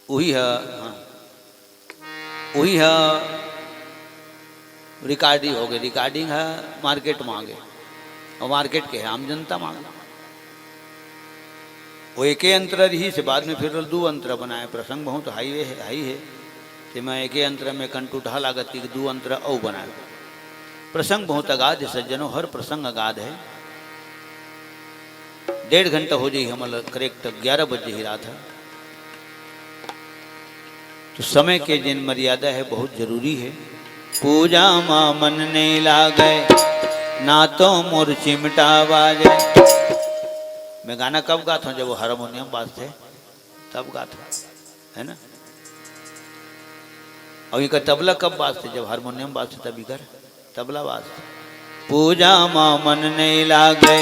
वही है। हाँ वही है रिकॉर्डिंग हो गई, रिकॉर्डिंग है मार्केट मांगे और मार्केट के है आम जनता मांगे। वो एक अंतर ही से बाद में फिर दो अंतर बनाए। प्रसंग बहुत हाई है कि मैं एक अंतर में कंटूठा लागत की दो अंतर और बनाए। प्रसंग बहुत अगाध है सज्जनों, हर प्रसंग अगाध है। 1.5 घंटा हो जाए हमारा करेक्ट 11 बजे ही रात है। तो समय के जिन मर्यादा है बहुत जरूरी है। पूजा माँ मन नहीं लागे ना तो मोर चिमटा बाजे। मैं गाना कब गाता हूँ, जब वो हारमोनियम बाजते तब गाता है ना। और इनका तबला कब बाजते, जब हारमोनियम बाजते तब इधर तबला बाजते। पूजा माँ मन नहीं लागे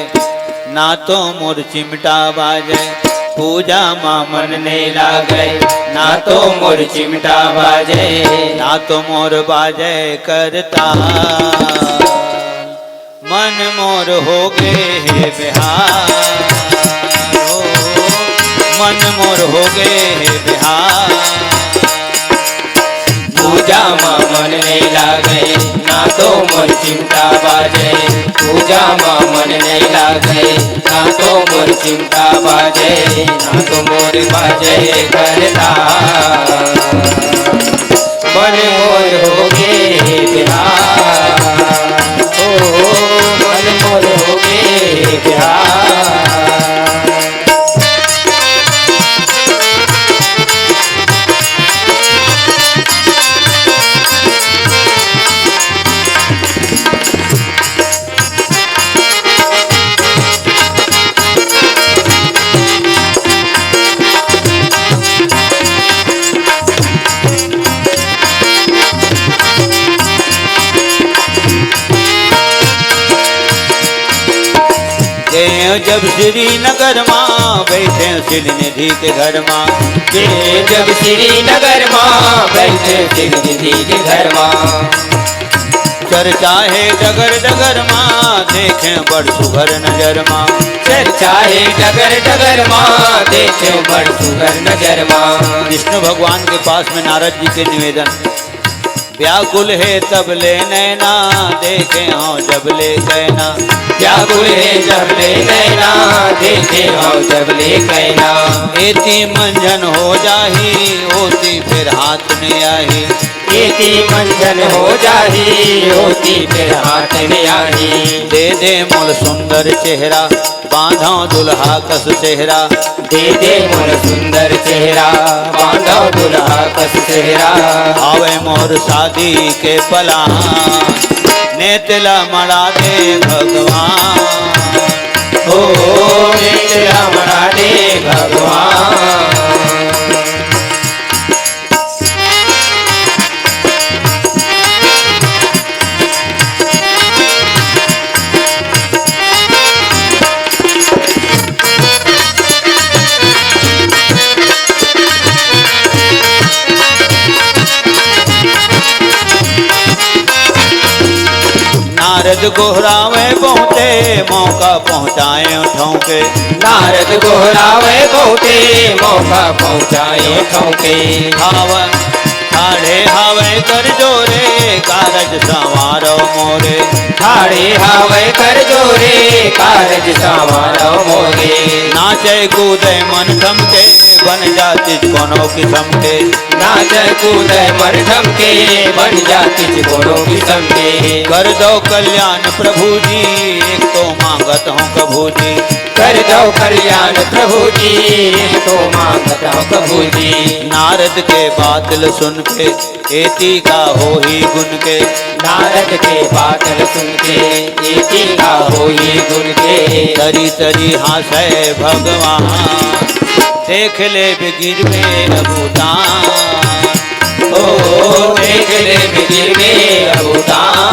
ना तो मोर चिमटा बाजे। पूजा माँ मन नहीं लागे ना तो मोर चिमटा बाजे, ना तो मोर बाजे करता। मन मोर हो गए है बिहार, मन मोर हो गए है बिहार। पूजा माँ मन नहीं लागे ना तो मोर चिमटा बाजे। पूजा माँ मन नहीं लागे ना तो मोर चिमटा बाजे, ना तो मोर बाजे करता। मन मोर हो गे बिहार, ओ मन मोर हो गे बिहार। जब श्रीनगर माँ बैठे श्रीनिधि के घर माँ, जब श्रीनगर माँ बैठे श्रीनिधि के घर माँ। चर्चा है डगर डगर माँ देखे बड़ सुघर नजर माँ, चर्चा है डगर डगर माँ देखे बड़ सुघर नजर माँ। विष्णु भगवान के पास में नारद जी के निवेदन, व्याकुल है तब ले नैना देखे हाँ जब ले कहना, व्याकुल है जब ले नैना देखे हाँ जब ले कहना। एती मंजन हो जाही होती फिर हाथ में आही, एती मंजन हो जाही होती फिर हाथ में आही। दे दे मोल सुंदर चेहरा बांधा दुल्हा कस चेहरा, दे दे मोर सुंदर चेहरा बांधा दुल्हा कस चेहरा। आवे मोर शादी के पला नेतला मड़ा दे भगवान, ओ नेतला मड़ा दे भगवान। नारद गोहरावे बहुते मौका पहुँचाए ठौके, नारद गोहरावे बहुते मौका पहुँचाए ठौके। हावन ठाड़े हावे कर जोरे कारज संवारो मोरे, ठाड़े हावे कर जोरे कारज संवारो मोरे। नाचे कूदे मन थमके बन जाती कोनो किस्म के, नाच कूद मन थमके बन जाती कोनो किस्म के। कर दो कल्याण प्रभु जी एक तो मांगत हूँ कभू जी, कर दो कल्याण प्रभु जी तो मांगत हूँ कभू जी। नारद के बादल सुन के एती का हो ही गुन के, नारद के बादल सुन के एती का हो ही गुन के। तरी तरी हासे भगवान देख ले बिगिर में अबूतान, ओ देख ले बिगिर में अबूतान।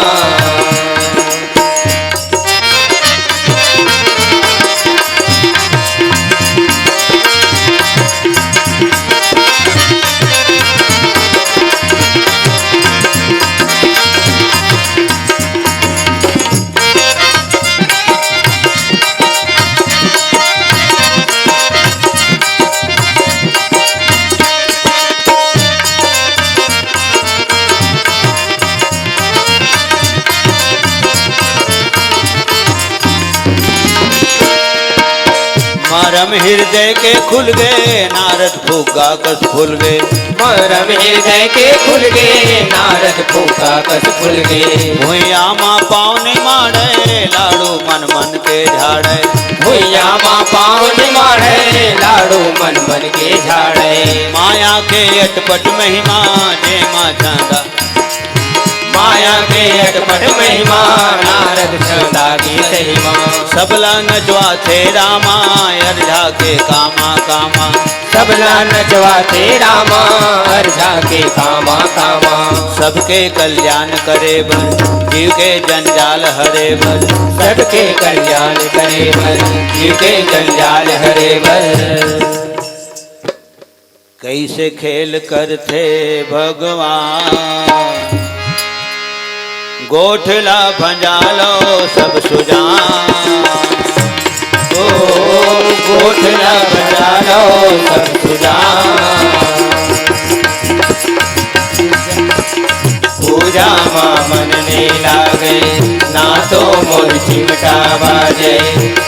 मरम हृदय के खुल गए नारद फूका कस फूल गए, मरम हृदय के खुल गए नारद फूका कस फूल गए। भुइया माँ पाँव नहीं मारे लाड़ू मन मन के झाड़े, भुइया माँ पाँव नहीं मारे लाड़ू मन मन के झाड़े। माया के अटपट महिमा जय माँ चांदा, माया के अटपट महिमा नारद चंदा की सहीमा। सबला नजवा थे रामा अर्झा के कामा कामा, सबला नजवा थे रामा अर्झा के कामा कामा। सबके कल्याण करे बर जीव के जंजाल हरे बर, सबके कल्याण करे बर जीव के जंजाल हरे बर। कैसे खेल करते भगवान गोठला भंजालो सब सुजान, ओ गोठला भंजालो सब सुजान। पूजा माँ मन ने लागे ना तो मोर चिमटा बाजे,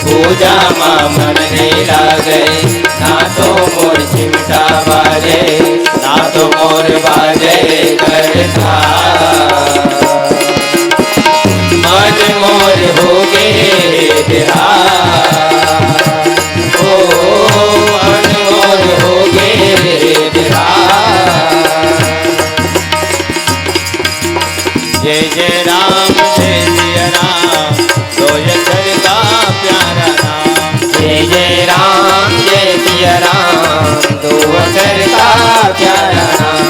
पूजा माँ मन ने लागे ना तो मोर चिमटा बाजे, ना तो मोर सेवा जय करता मन मोर हो गे तेरा ओ मन मोर हो गे तेरा जय जय राम जय जय राम दो अक्षर का प्यारा नाम। जय जय राम जय सिया राम दो अक्षर का प्यारा नाम।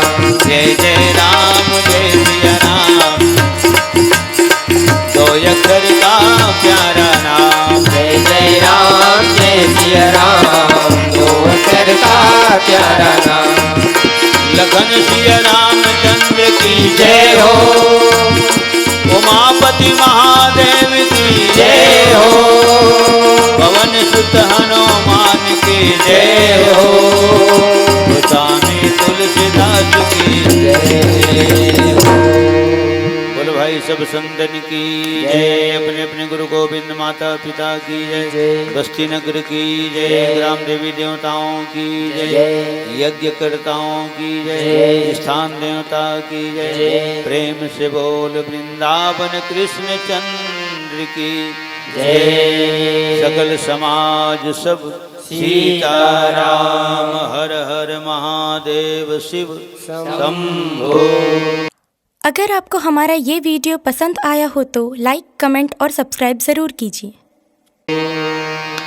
जय जय राम जय जय राम दो अक्षर का प्यारा नाम। जय जय राम जय सिया राम दो अक्षर का प्यारा नाम। लखन सिया रामचंद्र की जय हो उमापति महादेव की जय हो पवन सुत हनुमान की जय हो स्वामी तुलसीदास की जय हो। बोल भाई सब संतन की जय। अपने अपने गुरु गोविंद माता पिता की जय। बस्ती नगर की जय। ग्राम देवी देवताओं की जय। यज्ञ कर्ताओं की जय। स्थान देवता की जय। प्रेम से बोल वृंदावन कृष्ण चंद्र की जय। सकल समाज सब सीताराम हर हर महादेव शिव शंभो। अगर आपको हमारा ये वीडियो पसंद आया हो तो लाइक, कमेंट और सब्सक्राइब ज़रूर कीजिए।